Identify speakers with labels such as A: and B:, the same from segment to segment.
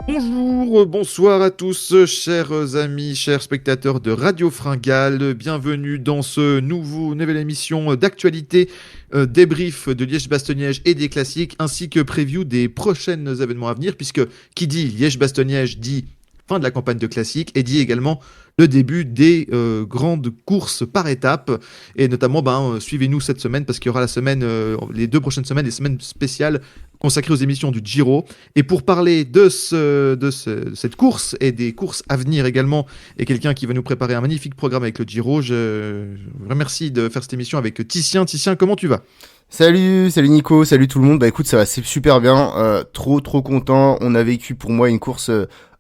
A: Bonjour, bonsoir à tous, chers amis, chers spectateurs de Radio Fringale. Bienvenue dans ce nouvelle émission d'actualité, débrief de Liège-Bastogne-Liège et des classiques, ainsi que preview des prochains événements à venir, puisque qui dit Liège-Bastogne-Liège dit fin de la campagne de classiques et dit également le début des grandes courses par étapes. Et notamment, suivez-nous cette semaine parce qu'il y aura la semaine, les 2 prochaines semaines, des semaines spéciales consacrées aux émissions du Giro. Et pour parler de cette course et des courses à venir également, et quelqu'un qui va nous préparer un magnifique programme avec le Giro, je vous remercie de faire cette émission avec Titien. Titien, comment tu vas?
B: Salut Nico, salut tout le monde. Bah écoute, ça va, c'est super bien. Trop content. On a vécu pour moi une course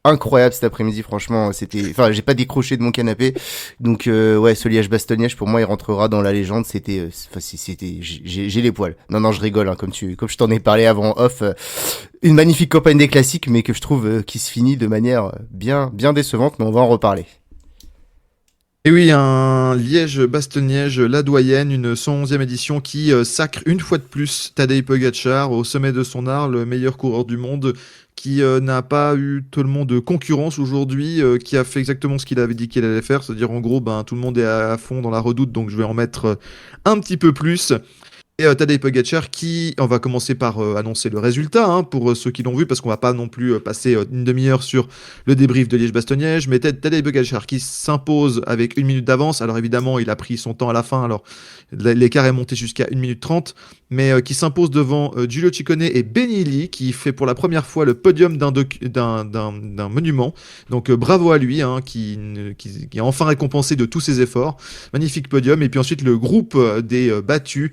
B: incroyable cet après-midi. Franchement, j'ai pas décroché de mon canapé. Donc ouais, ce Liège-Bastogne-Liège pour moi, il rentrera dans la légende. J'ai les poils. Non, je rigole. Hein, comme je t'en ai parlé avant off. Une magnifique campagne des classiques, mais que je trouve qui se finit de manière bien décevante. Mais on va en reparler.
A: Et oui, un Liège-Bastogne-Liège, la doyenne, une 111e édition qui sacre une fois de plus Tadej Pogačar au sommet de son art, le meilleur coureur du monde, qui n'a pas eu tellement de concurrence aujourd'hui, qui a fait exactement ce qu'il avait dit qu'il allait faire, c'est-à-dire en gros, tout le monde est à fond dans la redoute, donc je vais en mettre un petit peu plus. Et Tadej Pogačar qui, on va commencer par annoncer le résultat pour ceux qui l'ont vu, parce qu'on va pas non plus passer une demi-heure sur le débrief de Liège-Bastogne-Liège, mais Tadej Pogačar qui s'impose avec 1 minute d'avance. Alors évidemment, il a pris son temps à la fin, alors l'écart est monté jusqu'à 1 minute 30, mais qui s'impose devant Giulio Ciccone et Benili, qui fait pour la première fois le podium d'un monument. Donc bravo à lui, qui est enfin récompensé de tous ses efforts. Magnifique podium. Et puis ensuite le groupe des battus,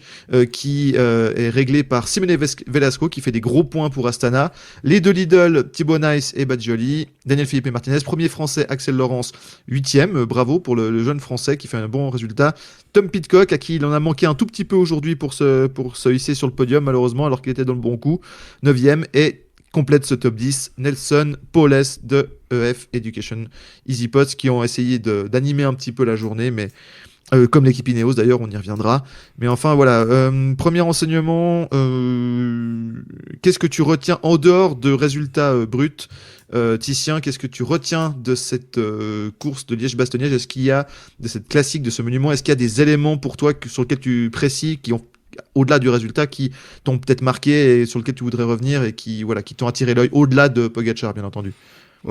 A: qui est réglé par Simone Velasco, qui fait des gros points pour Astana. Les deux Lidl, Thibaut Nice et Badjoli. Daniel Philippe et Martinez. Premier français, Axel Laurence, 8e. Bravo pour le jeune français qui fait un bon résultat. Tom Pidcock, à qui il en a manqué un tout petit peu aujourd'hui pour se hisser sur le podium, malheureusement, alors qu'il était dans le bon coup. 9e. Et complète ce top 10, Nelson Paules de EF Education EasyPods, qui ont essayé d'animer un petit peu la journée, mais comme l'équipe Ineos d'ailleurs, on y reviendra. Mais enfin voilà, premier enseignement, qu'est-ce que tu retiens en dehors de résultats bruts, Titien, qu'est-ce que tu retiens de cette course de Liège-Bastogne-Liège? Est-ce qu'il y a de cette classique, de ce monument, est-ce qu'il y a des éléments pour toi sur lesquels tu précis, qui ont au-delà du résultat, qui t'ont peut-être marqué et sur lequel tu voudrais revenir et qui t'ont attiré l'œil, au-delà de Pogačar bien entendu?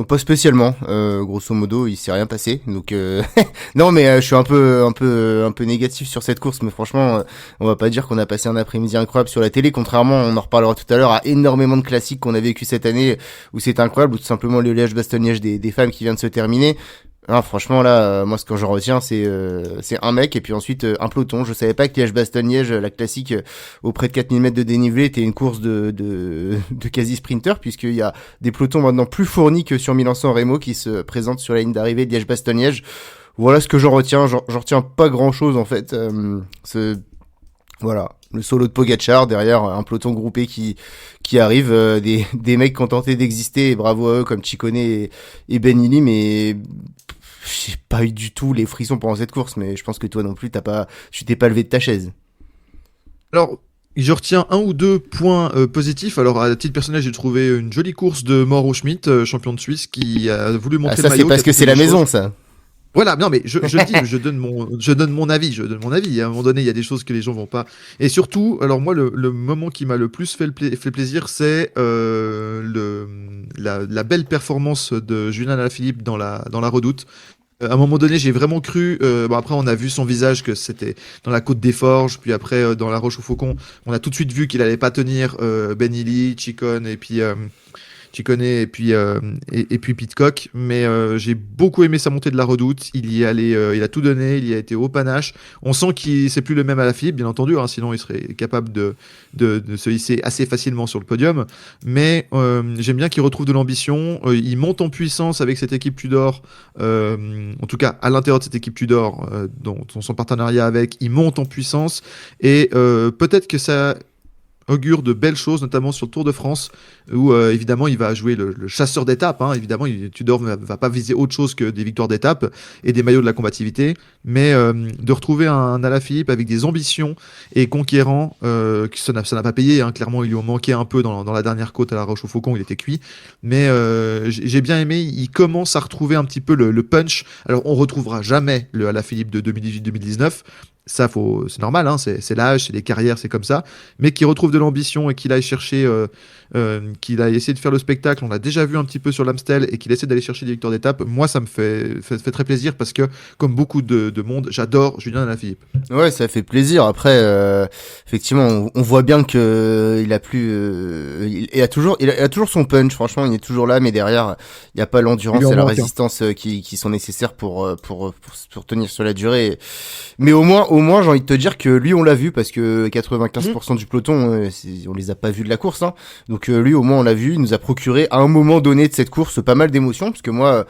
B: Pas spécialement, grosso modo, il s'est rien passé. Donc non, mais je suis un peu négatif sur cette course, mais franchement, on va pas dire qu'on a passé un après-midi incroyable sur la télé. Contrairement, on en reparlera tout à l'heure, à énormément de classiques qu'on a vécu cette année où c'est incroyable, ou tout simplement le Liège-Bastogne-Liège des femmes qui vient de se terminer. Non, franchement là, moi ce que j'en retiens c'est un mec et puis ensuite un peloton. Je savais pas que Liège-Bastogne-Liège, la classique auprès de 4000 mètres de dénivelé, était une course de quasi sprinter, puisqu'il y a des pelotons maintenant plus fournis que sur Milan-San Remo qui se présentent sur la ligne d'arrivée de Liège-Bastogne-Liège. Voilà ce que j'en retiens. J'en retiens pas grand chose en fait. Voilà, le solo de Pogačar derrière un peloton groupé qui arrive, des mecs qui ont tenté d'exister, et bravo à eux comme Ciccone et Benili, mais j'ai pas eu du tout les frissons pendant cette course. Mais je pense que toi non plus tu t'es pas levé de ta chaise.
A: Alors, je retiens un ou deux points positifs. Alors, à titre personnel, j'ai trouvé une jolie course de Mauro Schmidt, champion de Suisse, qui a voulu
B: Ah
A: montrer
B: ça
A: le
B: c'est
A: maillot, qui a
B: parce que
A: tenté
B: c'est
A: des
B: la maison
A: choses.
B: ça.
A: Voilà, non, mais je le dis, je donne mon avis, je donne mon avis. À un moment donné, il y a des choses que les gens vont pas. Et surtout, alors moi, le moment qui m'a le plus fait plaisir, c'est la belle performance de Julien Alaphilippe dans la Redoute. À un moment donné, j'ai vraiment cru. Bon, après, on a vu son visage que c'était dans la Côte des Forges, puis après dans la Roche au Faucon. On a tout de suite vu qu'il allait pas tenir Benili, Ciccone et puis Ciccone et puis Pidcock. Mais j'ai beaucoup aimé sa montée de la Redoute. Il y allait, il a tout donné, il y a été au panache. On sent qu'il c'est plus le même à la Philippe, bien entendu. Sinon, il serait capable de se hisser assez facilement sur le podium. Mais j'aime bien qu'il retrouve de l'ambition. Il monte en puissance avec cette équipe Tudor. En tout cas, à l'intérieur de cette équipe Tudor, dont son partenariat avec, il monte en puissance. Et peut-être que ça augure de belles choses, notamment sur le Tour de France, où évidemment il va jouer le chasseur d'étapes. Hein. Évidemment, Tudor ne va pas viser autre chose que des victoires d'étapes et des maillots de la combativité, mais de retrouver un Alaphilippe avec des ambitions et conquérant, ça n'a pas payé. Hein. Clairement, il lui en manquait un peu dans la dernière côte à la Roche-au-Faucon, il était cuit. Mais j'ai bien aimé, il commence à retrouver un petit peu le punch. Alors, on retrouvera jamais le Alaphilippe de 2018-2019. Ça, c'est normal, hein, c'est l'âge, c'est les carrières, c'est comme ça. Mais qu'il retrouve de l'ambition et qu'il aille chercher, qu'il a essayé de faire le spectacle. On l'a déjà vu un petit peu sur l'Amstel et qu'il essaie d'aller chercher des victoires d'étape. Moi, ça me fait très plaisir parce que, comme beaucoup de monde, j'adore Julien Alaphilippe.
B: Ouais, ça fait plaisir. Après, effectivement, on voit bien que il a plus, il a toujours son punch. Franchement, il est toujours là, mais derrière, il y a pas l'endurance et la résistance qui sont nécessaires pour tenir sur la durée. Mais au moins, j'ai envie de te dire que lui, on l'a vu parce que 95% du peloton, on les a pas vus de la course. Hein. Donc lui, au moins, on l'a vu. Il nous a procuré à un moment donné de cette course pas mal d'émotions, parce que moi.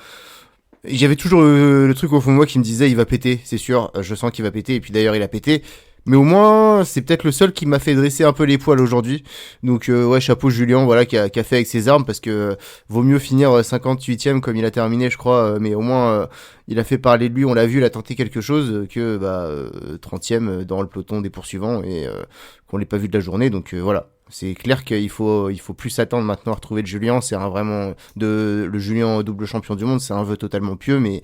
B: J'avais toujours le truc au fond de moi qui me disait il va péter, c'est sûr, je sens qu'il va péter, et puis d'ailleurs il a pété, mais au moins c'est peut-être le seul qui m'a fait dresser un peu les poils aujourd'hui, donc ouais, chapeau Julien, voilà, qui a fait avec ses armes, parce que vaut mieux finir 58ème comme il a terminé je crois, mais au moins il a fait parler de lui, on l'a vu, il a tenté quelque chose, que 30ème dans le peloton des poursuivants, et qu'on l'ait pas vu de la journée, donc voilà. C'est clair qu'il faut plus s'attendre maintenant à retrouver le Julien. C'est le Julien double champion du monde. C'est un vœu totalement pieux, mais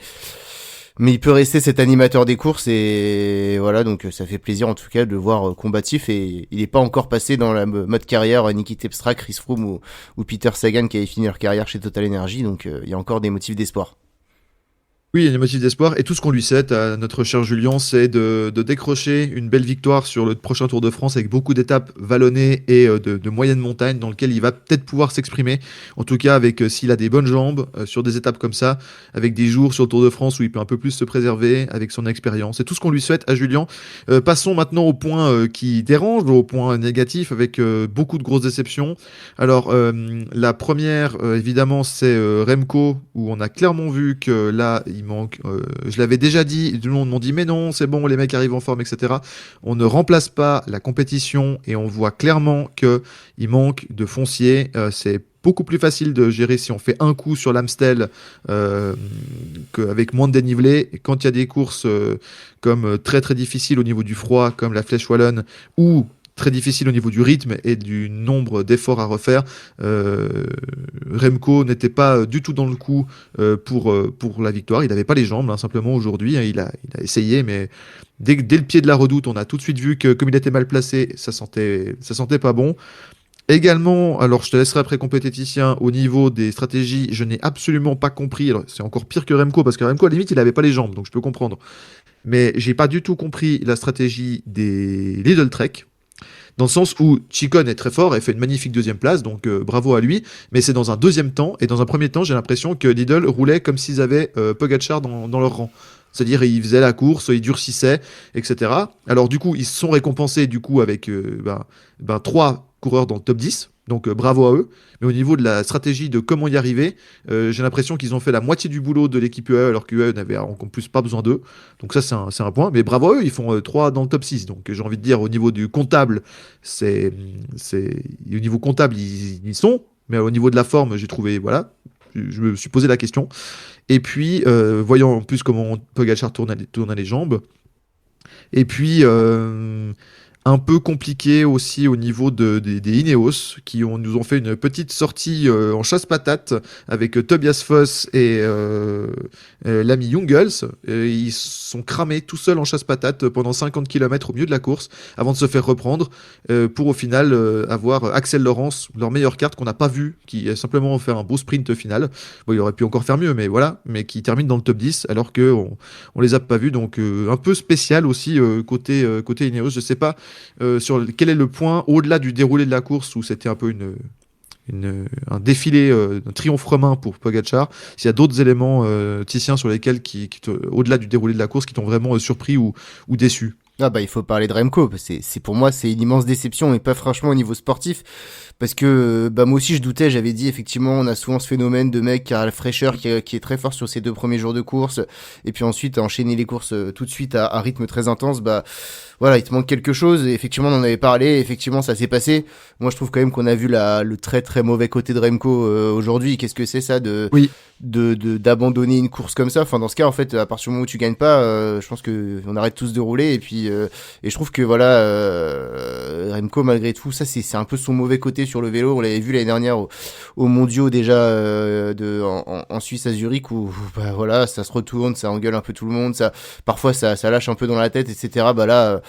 B: il peut rester cet animateur des courses, et voilà. Donc ça fait plaisir en tout cas de le voir combatif, et il n'est pas encore passé dans la mode carrière Niki Terpstra, Chris Froome ou Peter Sagan qui avaient fini leur carrière chez Total Energy. Donc il y a encore des motifs d'espoir.
A: Oui, il y a des motifs d'espoir. Et tout ce qu'on lui souhaite à notre cher Julien, c'est de décrocher une belle victoire sur le prochain Tour de France avec beaucoup d'étapes vallonnées et de moyennes montagnes dans lesquelles il va peut-être pouvoir s'exprimer. En tout cas, avec s'il a des bonnes jambes sur des étapes comme ça, avec des jours sur le Tour de France où il peut un peu plus se préserver avec son expérience. C'est tout ce qu'on lui souhaite à Julien. Passons maintenant au point qui dérange, au point négatif, avec beaucoup de grosses déceptions. Alors, la première, évidemment, c'est Remco, où on a clairement vu que là, il manque, je l'avais déjà dit, tout le monde m'ont dit mais non, c'est bon, les mecs arrivent en forme, etc. On ne remplace pas la compétition et on voit clairement qu'il manque de foncier. C'est beaucoup plus facile de gérer si on fait un coup sur l'Amstel qu'avec moins de dénivelé. Et quand il y a des courses comme très très difficiles au niveau du froid, comme la Flèche Wallonne, ou très difficile au niveau du rythme et du nombre d'efforts à refaire. Remco n'était pas du tout dans le coup pour la victoire. Il n'avait pas les jambes, hein, simplement aujourd'hui. Hein, il a essayé, mais dès le pied de la Redoute, on a tout de suite vu que comme il était mal placé, ça sentait pas bon. Également, alors je te laisserai après compétiticien, au niveau des stratégies, je n'ai absolument pas compris. Alors, c'est encore pire que Remco, parce que Remco, à la limite, il n'avait pas les jambes, donc je peux comprendre. Mais j'ai pas du tout compris la stratégie des Lidl Trek. Dans le sens où Chicone est très fort et fait une magnifique deuxième place, donc bravo à lui, mais c'est dans un deuxième temps, et dans un premier temps, j'ai l'impression que Lidl roulait comme s'ils avaient Pogacar dans leur rang. C'est-à-dire, ils faisaient la course, ils durcissaient, etc. Alors du coup, ils se sont récompensés du coup avec 3 coureurs dans le top 10, donc bravo à eux. Mais au niveau de la stratégie de comment y arriver, j'ai l'impression qu'ils ont fait la moitié du boulot de l'équipe UE, alors qu'UE n'avait en plus pas besoin d'eux. Donc ça, c'est un point. Mais bravo à eux, ils font 3 dans le top 6. Donc j'ai envie de dire, au niveau du comptable, au niveau comptable, ils y sont. Mais au niveau de la forme, j'ai trouvé, voilà, je me suis posé la question. Et puis, voyant en plus comment Pogacar tournait les jambes. Et puis, un peu compliqué aussi au niveau des Ineos, qui nous ont fait une petite sortie en chasse-patate avec Tobias Foss et l'ami Jungels. Ils sont cramés tout seuls en chasse-patate pendant 50 km au milieu de la course, avant de se faire reprendre, pour au final avoir Axel Laurence, leur meilleure carte qu'on n'a pas vue, qui a simplement fait un beau sprint final. Bon, il aurait pu encore faire mieux, mais voilà, mais qui termine dans le top 10, alors qu'on on les a pas vus, donc un peu spécial aussi côté Ineos. Je sais pas sur quel est le point au-delà du déroulé de la course où c'était un peu un défilé, un triomphe romain pour Pogacar. S'il y a d'autres éléments, Titien, sur lesquels au-delà du déroulé de la course, qui t'ont vraiment surpris ou déçu.
B: Ah bah il faut parler de Remco, c'est pour moi c'est une immense déception et pas franchement au niveau sportif parce que bah moi aussi je doutais, j'avais dit effectivement on a souvent ce phénomène de mec qui a la fraîcheur qui est très fort sur ses 2 premiers jours de course et puis ensuite enchaîner les courses tout de suite à rythme très intense, bah voilà, il te manque quelque chose et effectivement on en avait parlé, et effectivement ça s'est passé. Moi je trouve quand même qu'on a vu le très très mauvais côté de Remco aujourd'hui. Qu'est-ce que c'est ça
A: Oui.
B: d'abandonner une course comme ça? Enfin dans ce cas en fait à partir du moment où tu gagnes pas, je pense que on arrête tous de rouler et je trouve que voilà Remco malgré tout ça c'est un peu son mauvais côté sur le vélo. On l'avait vu l'année dernière aux mondiaux déjà en Suisse à Zurich où bah voilà ça se retourne, ça engueule un peu tout le monde, ça parfois ça lâche un peu dans la tête, etc. Bah là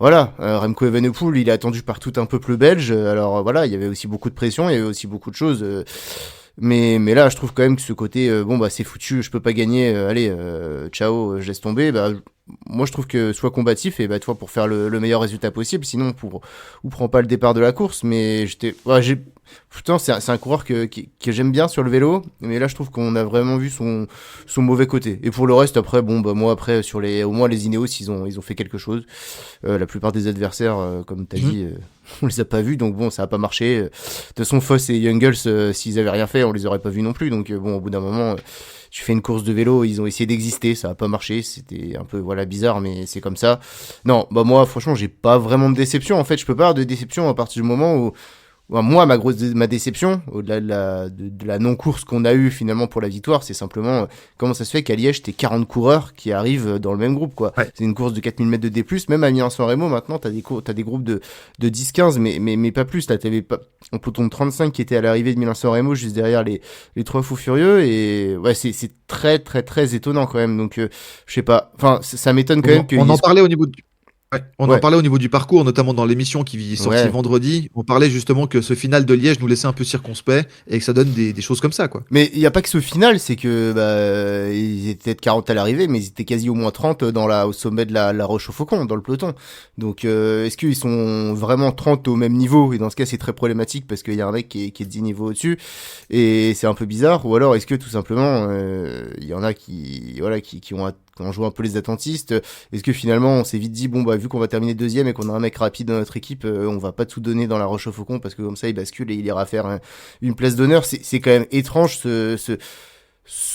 B: voilà, Remco Evenepoel, il est attendu par tout un peuple belge. Alors voilà, il y avait aussi beaucoup de pression, il y avait aussi beaucoup de choses. Mais là, je trouve quand même que ce côté, bon bah c'est foutu, je peux pas gagner, allez, ciao, je laisse tomber. Bah moi je trouve que sois combatif et bah toi pour faire le meilleur résultat possible, sinon ou prends pas le départ de la course. Mais j'ai pourtant c'est un coureur que j'aime bien sur le vélo, mais là je trouve qu'on a vraiment vu son mauvais côté. Et pour le reste après bon bah moi après sur les au moins les Ineos ils ont fait quelque chose. La plupart des adversaires comme t'as
A: Mhm.
B: dit on les a pas vus donc bon ça a pas marché. De toute façon Foss et Jungels s'ils avaient rien fait on les aurait pas vus non plus donc bon au bout d'un moment tu fais une course de vélo, ils ont essayé d'exister, ça a pas marché, c'était un peu voilà bizarre mais c'est comme ça. Non, bah moi franchement, j'ai pas vraiment de déception en fait, je peux pas avoir de déception à partir du moment où moi, ma déception, au-delà de la non-course qu'on a eue finalement pour la victoire, c'est simplement comment ça se fait qu'à Liège, t'es 40 coureurs qui arrivent dans le même groupe, quoi.
A: Ouais.
B: C'est une course de 4000 mètres de D+, même à Milan-San Remo, maintenant, t'as des groupes de 10-15, mais pas plus. Là, t'avais pas un peloton de 35 qui était à l'arrivée de Milan-San Remo, juste derrière les trois fous furieux, et ouais, c'est très, très, très étonnant quand même. Donc, je sais pas. Enfin, ça m'étonne quand même qu'ils
A: On en
B: disent,
A: parlait au niveau du... Ouais, on en
B: ouais,
A: parlait au niveau du parcours, notamment dans l'émission qui est sortie
B: ouais.
A: vendredi. On parlait justement que ce final de Liège nous laissait un peu circonspect et que ça donne des choses comme ça, quoi.
B: Mais il n'y a pas que ce final, c'est que bah, ils étaient peut-être 40 à l'arrivée, mais ils étaient quasi au moins 30 au sommet de la Roche au Faucon, dans le peloton. Donc est-ce qu'ils sont vraiment 30 au même niveau? Et dans ce cas, c'est très problématique parce qu'il y a un mec qui est 10 niveaux au-dessus, et c'est un peu bizarre. Ou alors est-ce que tout simplement, il y en a voilà, qui ont joué un peu les attentistes? Est-ce que finalement on s'est vite dit bon bah vu qu'on va terminer deuxième et qu'on a un mec rapide dans notre équipe, on va pas tout donner dans la Roche au Faucon parce que comme ça il bascule et il ira faire une place d'honneur? C'est quand même étrange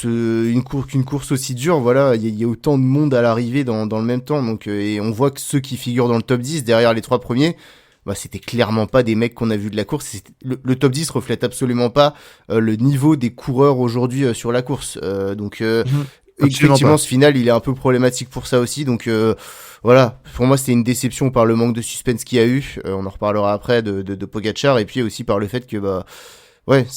B: qu'une course aussi dure, voilà, il y a autant de monde à l'arrivée dans le même temps, donc et on voit que ceux qui figurent dans le top 10 derrière les 3 premiers, bah c'était clairement pas des mecs qu'on a vu de la course. Le top 10 reflète absolument pas le niveau des coureurs aujourd'hui sur la course. Donc
A: Mhm. Absolument
B: effectivement
A: pas.
B: ce final il est un peu problématique pour ça aussi, donc voilà, pour moi c'était une déception par le manque de suspense qu'il y a eu. On en reparlera après de Pogacar, et puis aussi par le fait que bah ouais,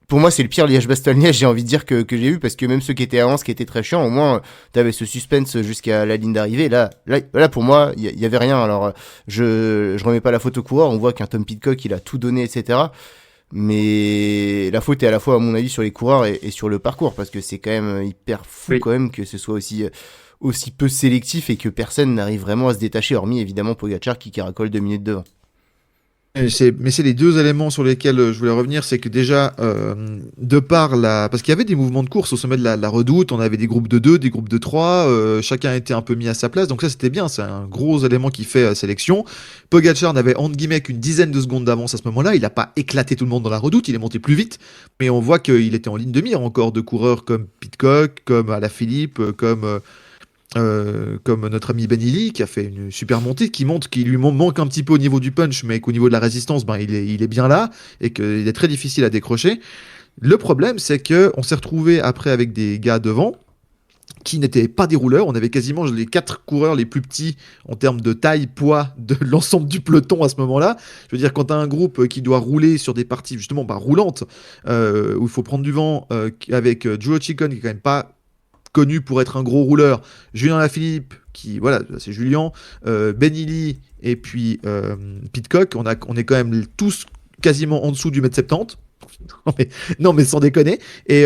B: pour moi, c'est le pire Liège-Bastogne-Liège, j'ai envie de dire que j'ai eu, parce que même ceux qui étaient à Anse, qui étaient très chiants, au moins, t'avais ce suspense jusqu'à la ligne d'arrivée. Là, pour moi, il y avait rien. Alors, je remets pas la faute au coureur. On voit qu'un Tom Pidcock, il a tout donné, etc. Mais la faute est à la fois, à mon avis, sur les coureurs et sur le parcours, parce que c'est quand même hyper fou,
A: Oui.
B: quand même, que ce soit aussi peu sélectif et que personne n'arrive vraiment à se détacher, hormis évidemment Pogacar qui caracole 2 minutes devant.
A: Mais c'est les deux éléments sur lesquels je voulais revenir, c'est que déjà, de par la... Parce qu'il y avait des mouvements de course au sommet de la redoute, on avait des groupes de 2, des groupes de 3, chacun était un peu mis à sa place, donc ça c'était bien, c'est un gros élément qui fait sélection. Pogacar n'avait entre guillemets qu'une dizaine de secondes d'avance à ce moment-là, il n'a pas éclaté tout le monde dans la redoute, il est monté plus vite, mais on voit qu'il était en ligne de mire encore de coureurs comme Pidcock, comme Alaphilippe, comme notre ami Benili qui a fait une super montée, qui montre qu'il lui manque un petit peu au niveau du punch, mais qu'au niveau de la résistance, ben, il est bien là et qu'il est très difficile à décrocher. Le problème, c'est que on s'est retrouvé après avec des gars devant qui n'étaient pas des rouleurs. On avait quasiment les 4 coureurs les plus petits en termes de taille, poids de l'ensemble du peloton à ce moment-là. Je veux dire, quand tu as un groupe qui doit rouler sur des parties justement bah, roulantes, où il faut prendre du vent, avec Joe Chicon qui est quand même pas connu pour être un gros rouleur, Julien Lafilippe, qui, voilà, c'est Julien, Benili et puis Pidcock, on est quand même tous quasiment en dessous du mètre 70. Non, mais sans déconner. Et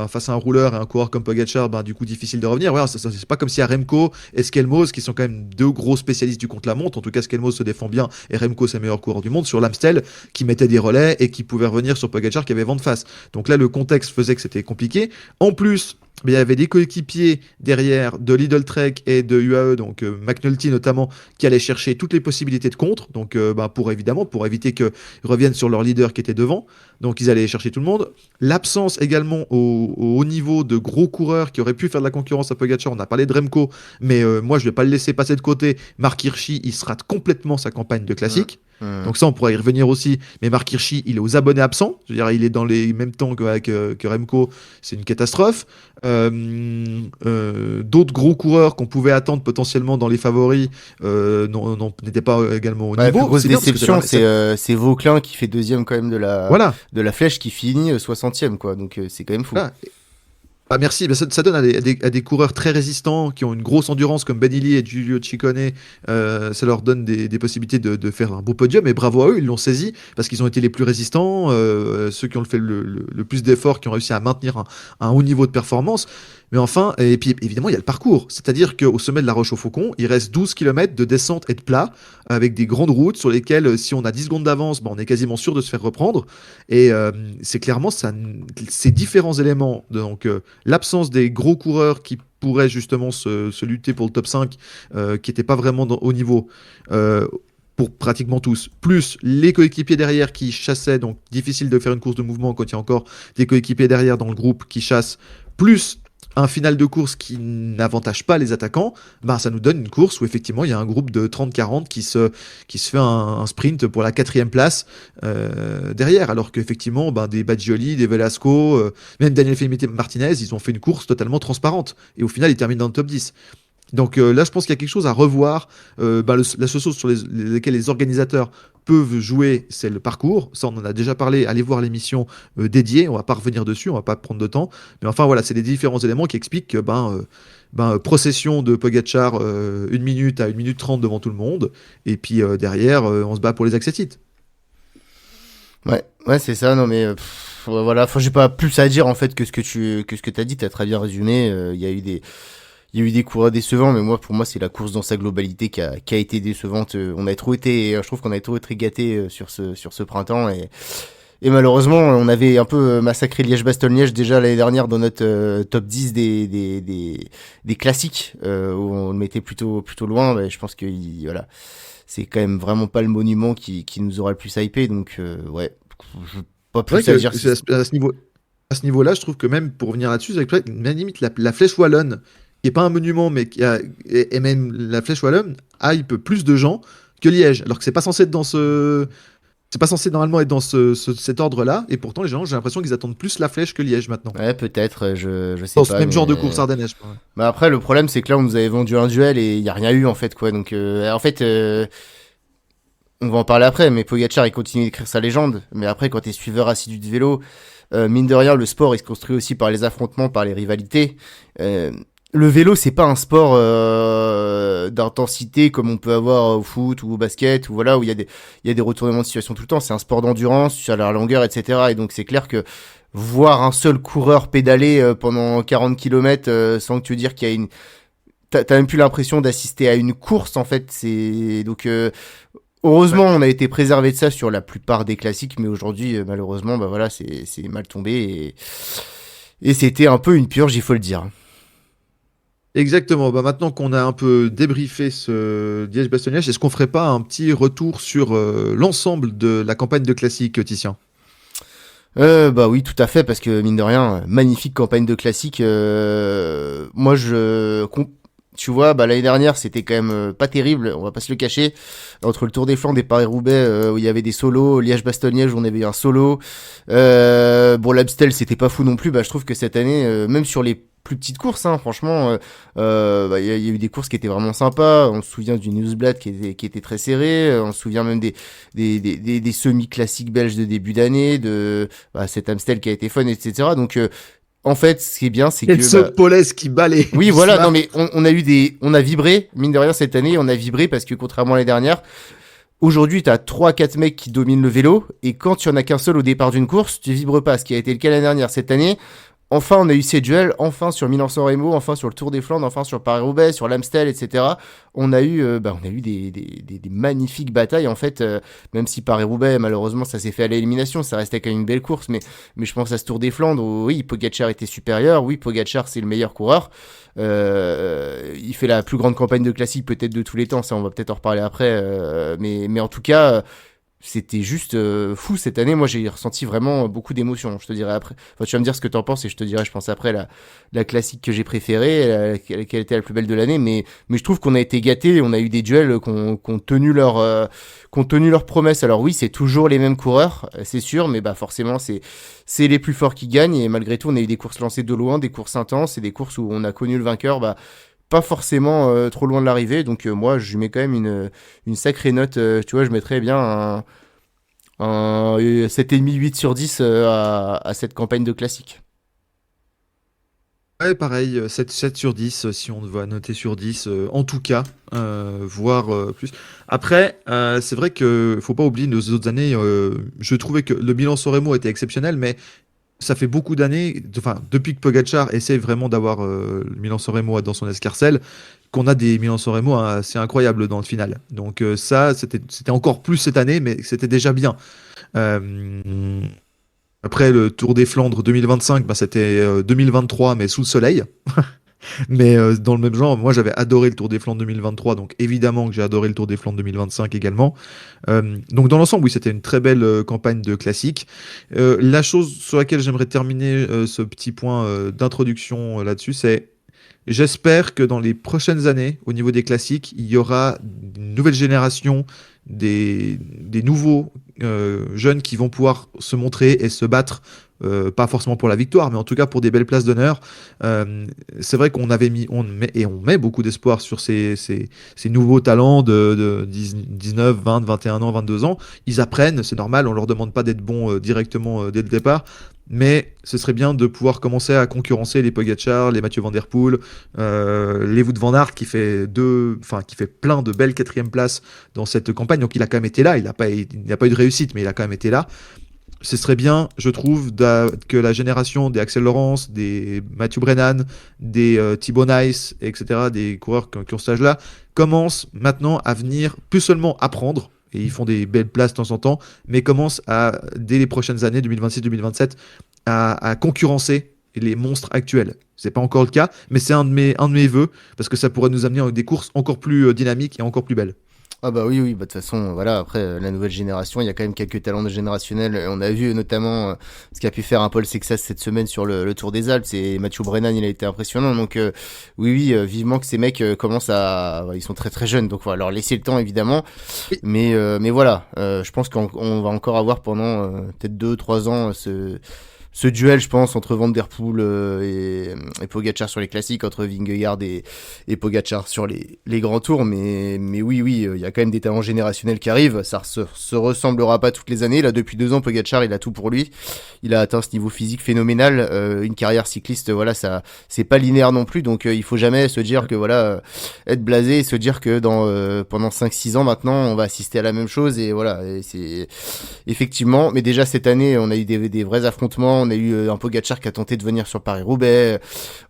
A: face à un rouleur et un coureur comme Pogacar, ben, du coup, difficile de revenir. Voilà, c'est pas comme si à Remco et Skelmos, qui sont quand même deux gros spécialistes du contre-la-montre, en tout cas, Skelmos se défend bien et Remco, c'est le meilleur coureur du monde, sur l'Amstel, qui mettait des relais et qui pouvait revenir sur Pogacar qui avait vent de face. Donc là, le contexte faisait que c'était compliqué. En plus, Mais il y avait des coéquipiers derrière de Lidl Trek et de UAE, donc McNulty notamment, qui allaient chercher toutes les possibilités de contre, donc pour évidemment pour éviter qu'ils reviennent sur leur leader qui était devant. Donc ils allaient chercher tout le monde. L'absence également au haut niveau de gros coureurs qui auraient pu faire de la concurrence à Pogacar. On a parlé de Remco, mais moi je vais pas le laisser passer de côté. Marc Hirschi, il se rate complètement sa campagne de classique. Donc ça, on pourrait y revenir aussi. Mais Marc Hirschi, il est aux abonnés absents. Je veux dire, il est dans les mêmes temps que Remco. C'est une catastrophe. D'autres gros coureurs qu'on pouvait attendre potentiellement dans les favoris n'étaient pas également au
B: La
A: niveau.
B: plus grosse
A: C'est bien parce que
B: déception,
A: ça-
B: c'est Vauclin qui fait deuxième quand même
A: Voilà.
B: de la flèche qui finit 60e, quoi. Donc c'est quand même fou.
A: Voilà. Ah, merci. Ben, ça donne à des coureurs très résistants qui ont une grosse endurance comme Ben Illy et Giulio Ciccone. Ça leur donne des possibilités de faire un beau podium. Et bravo à eux, ils l'ont saisi parce qu'ils ont été les plus résistants, ceux qui ont fait le plus d'efforts, qui ont réussi à maintenir un haut niveau de performance. Mais enfin, et puis évidemment, il y a le parcours. C'est-à-dire qu'au sommet de la Roche-au-Faucon, il reste 12 km de descente et de plat avec des grandes routes sur lesquelles, si on a 10 secondes d'avance, ben, on est quasiment sûr de se faire reprendre. Et c'est clairement ça, ces différents éléments, donc l'absence des gros coureurs qui pourraient justement se lutter pour le top 5, qui n'étaient pas vraiment au niveau, pour pratiquement tous, plus les coéquipiers derrière qui chassaient, donc difficile de faire une course de mouvement quand il y a encore des coéquipiers derrière dans le groupe qui chassent, plus un final de course qui n'avantage pas les attaquants, ben ça nous donne une course où effectivement il y a un groupe de 30-40 qui se fait un sprint pour la 4e place derrière, alors qu'effectivement ben, des Baggioli, des Velasco, même Daniel Felipe Martinez, ils ont fait une course totalement transparente, et au final ils terminent dans le top 10. Donc là, je pense qu'il y a quelque chose à revoir. La seule chose sur lesquelles les organisateurs peuvent jouer, c'est le parcours. Ça, on en a déjà parlé. Allez voir l'émission dédiée. On va pas revenir dessus, on va pas prendre de temps. Mais enfin, voilà, c'est les différents éléments qui expliquent que procession de Pogacar 1 minute à 1 minute 30 devant tout le monde. Et puis derrière, on se bat pour les accès titres.
B: Ouais, c'est ça. Non, mais voilà. Enfin, j'ai pas plus à dire en fait que ce que t'as dit. T'as très bien résumé. Il y a eu des coureurs décevants, mais pour moi, c'est la course dans sa globalité qui a été décevante. Je trouve qu'on a trop été gâtés sur ce printemps, et malheureusement, on avait un peu massacré Liège-Bastogne-Liège déjà l'année dernière dans notre top 10 des classiques, où on le mettait plutôt loin. Mais je pense que voilà, c'est quand même vraiment pas le monument qui nous aura le plus hypé, donc ouais, je pas plus à dire.
A: À ce niveau-là, je trouve que même pour revenir là-dessus, avec même limite la flèche wallonne, qui n'est pas un monument, mais et même la flèche wallonne hype plus de gens que Liège, alors que c'est pas censé être c'est pas censé normalement être dans cet ordre-là, et pourtant les gens, j'ai l'impression qu'ils attendent plus la flèche que Liège maintenant.
B: Ouais, peut-être, je sais
A: Dans
B: pas.
A: ce même genre de course ardennaises.
B: Bah après, le problème, c'est que là, on nous avait vendu un duel et il y a rien eu en fait, quoi. Donc, en fait, on va en parler après, mais Pogacar, il continue d'écrire sa légende. Mais après, quand t'es suiveur assidu de vélo, mine de rien, le sport, il se construit aussi par les affrontements, par les rivalités. Le vélo, c'est pas un sport d'intensité comme on peut avoir au foot ou au basket, ou voilà, où il y a des retournements de situation tout le temps. C'est un sport d'endurance, sur la longueur, etc. Et donc c'est clair que voir un seul coureur pédaler pendant 40 km sans que tu veux dire qu'il y a t'as même plus l'impression d'assister à une course en fait. C'est donc heureusement, on a été préservé de ça sur la plupart des classiques, mais aujourd'hui, malheureusement, bah voilà, c'est mal tombé, et c'était un peu une purge, il faut le dire.
A: Exactement. Maintenant qu'on a un peu débriefé ce Liège-Bastogne-Liège, est-ce qu'on ferait pas un petit retour sur l'ensemble de la campagne de classique, Titien?
B: Bah oui, tout à fait, parce que mine de rien, magnifique campagne de classique. Moi, tu vois, bah l'année dernière, c'était quand même pas terrible, on va pas se le cacher. Entre le Tour des Flandres et Paris-Roubaix, où il y avait des solos, Liège-Bastogne-Liège, où on avait eu un solo. Bon, l'Amstel, c'était pas fou non plus. Bah, je trouve que cette année, même sur les plus petites courses, hein, franchement, bah, il y a eu des courses qui étaient vraiment sympas. On se souvient du Newsblad qui était très serré. On se souvient même des semi-classiques belges de début d'année, cet Amstel qui a été fun, etc. Donc, en fait, ce qui est bien, c'est que
A: Paulès qui balait.
B: Oui, voilà. Non, mais on a vibré, mine de rien, cette année, on a vibré parce que contrairement à l'année dernière, aujourd'hui, t'as 3-4 mecs qui dominent le vélo, et quand il y en a qu'un seul au départ d'une course, tu vibres pas, ce qui a été le cas l'année dernière. Cette année, enfin on a eu ces duels, enfin sur Milan-San Remo, enfin sur le Tour des Flandres, enfin sur Paris-Roubaix, sur l'Amstel, etc. On a eu des magnifiques batailles en fait, même si Paris-Roubaix malheureusement ça s'est fait à l'élimination, ça restait quand même une belle course, mais je pense à ce Tour des Flandres où oui, Pogačar était supérieur, oui, Pogačar c'est le meilleur coureur. Il fait la plus grande campagne de classique peut-être de tous les temps, ça on va peut-être en reparler après, mais en tout cas c'était juste fou cette année. Moi j'ai ressenti vraiment beaucoup d'émotions, je te dirais après, enfin tu vas me dire ce que t'en penses et je te dirai je pense après la classique que j'ai préférée, quelle était la plus belle de l'année, mais je trouve qu'on a été gâtés, on a eu des duels qu'on tenu qu'on tenu leurs promesses. Alors oui c'est toujours les mêmes coureurs, c'est sûr, mais bah forcément c'est les plus forts qui gagnent, et malgré tout on a eu des courses lancées de loin, des courses intenses et des courses où on a connu le vainqueur pas forcément trop loin de l'arrivée. Donc moi je lui mets quand même une sacrée note, tu vois, je mettrais bien un 7,5 8 sur 10 à cette campagne de classique.
A: Ouais, pareil, 7 sur 10, si on doit noter sur 10, en tout cas, voire plus. Après, c'est vrai que faut pas oublier nos autres années. Je trouvais que le bilan Soremo était exceptionnel, mais ça fait beaucoup d'années, enfin, depuis que Pogacar essaie vraiment d'avoir le Milan-San Remo dans son escarcelle, qu'on a des Milan-San Remo assez incroyables dans le final. Donc ça, c'était encore plus cette année, mais c'était déjà bien. Euh, Après le Tour des Flandres 2025, bah, c'était 2023, mais sous le soleil. Mais dans le même genre, moi j'avais adoré le Tour des Flandres 2023, donc évidemment que j'ai adoré le Tour des Flandres 2025 également. Donc dans l'ensemble, oui, c'était une très belle campagne de classique. La chose sur laquelle j'aimerais terminer ce petit point d'introduction là-dessus, c'est j'espère que dans les prochaines années, au niveau des classiques, il y aura une nouvelle génération, des nouveaux jeunes qui vont pouvoir se montrer et se battre, pas forcément pour la victoire, mais en tout cas pour des belles places d'honneur. Euh, c'est vrai qu'on avait mis, on met beaucoup d'espoir sur ces nouveaux talents de 19, 20, 21 ans, 22 ans. Ils apprennent, c'est normal, on leur demande pas d'être bons directement dès le départ. Mais ce serait bien de pouvoir commencer à concurrencer les Pogacar, les Mathieu Van Der Poel, les Wout van Aert qui fait plein de belles quatrièmes places dans cette campagne. Donc il a quand même été là. Il n'a pas eu de réussite, mais il a quand même été là. Ce serait bien, je trouve, que la génération des Axel Laurence, des Mathieu Brennan, des Thibaut Nice, etc., des coureurs qui ont cet âge-là, commencent maintenant à venir plus seulement apprendre, et ils font des belles places de temps en temps, mais commencent à, dès les prochaines années, 2026-2027, à concurrencer les monstres actuels. C'est pas encore le cas, mais c'est un de mes vœux, parce que ça pourrait nous amener à des courses encore plus dynamiques et encore plus belles.
B: Ah bah oui, oui, bah de toute façon, voilà, après, la nouvelle génération, il y a quand même quelques talents de générationnels. On a vu notamment ce qu'a pu faire un Paul Sexas cette semaine sur le Tour des Alpes. C'est Mathieu Brennan, il a été impressionnant. Donc oui, oui, vivement que ces mecs commencent ils sont très très jeunes, donc voilà, leur laisser le temps évidemment. Mais voilà, je pense qu'on va encore avoir pendant peut-être 2 3 ans ce duel, je pense, entre Van Der Poel et Pogacar sur les classiques, entre Vingegaard et Pogacar sur les grands tours. Mais oui, oui, il y a quand même des talents générationnels qui arrivent. Ça se ressemblera pas toutes les années. Là, depuis 2 ans, Pogacar, il a tout pour lui. Il a atteint ce niveau physique phénoménal. Une carrière cycliste, voilà, ça, c'est pas linéaire non plus. Donc, il faut jamais se dire que, voilà, être blasé et se dire que pendant 5 6 ans maintenant, on va assister à la même chose. Et voilà, et c'est effectivement. Mais déjà, cette année, on a eu des vrais affrontements. On a eu un Pogacar qui a tenté de venir sur Paris-Roubaix.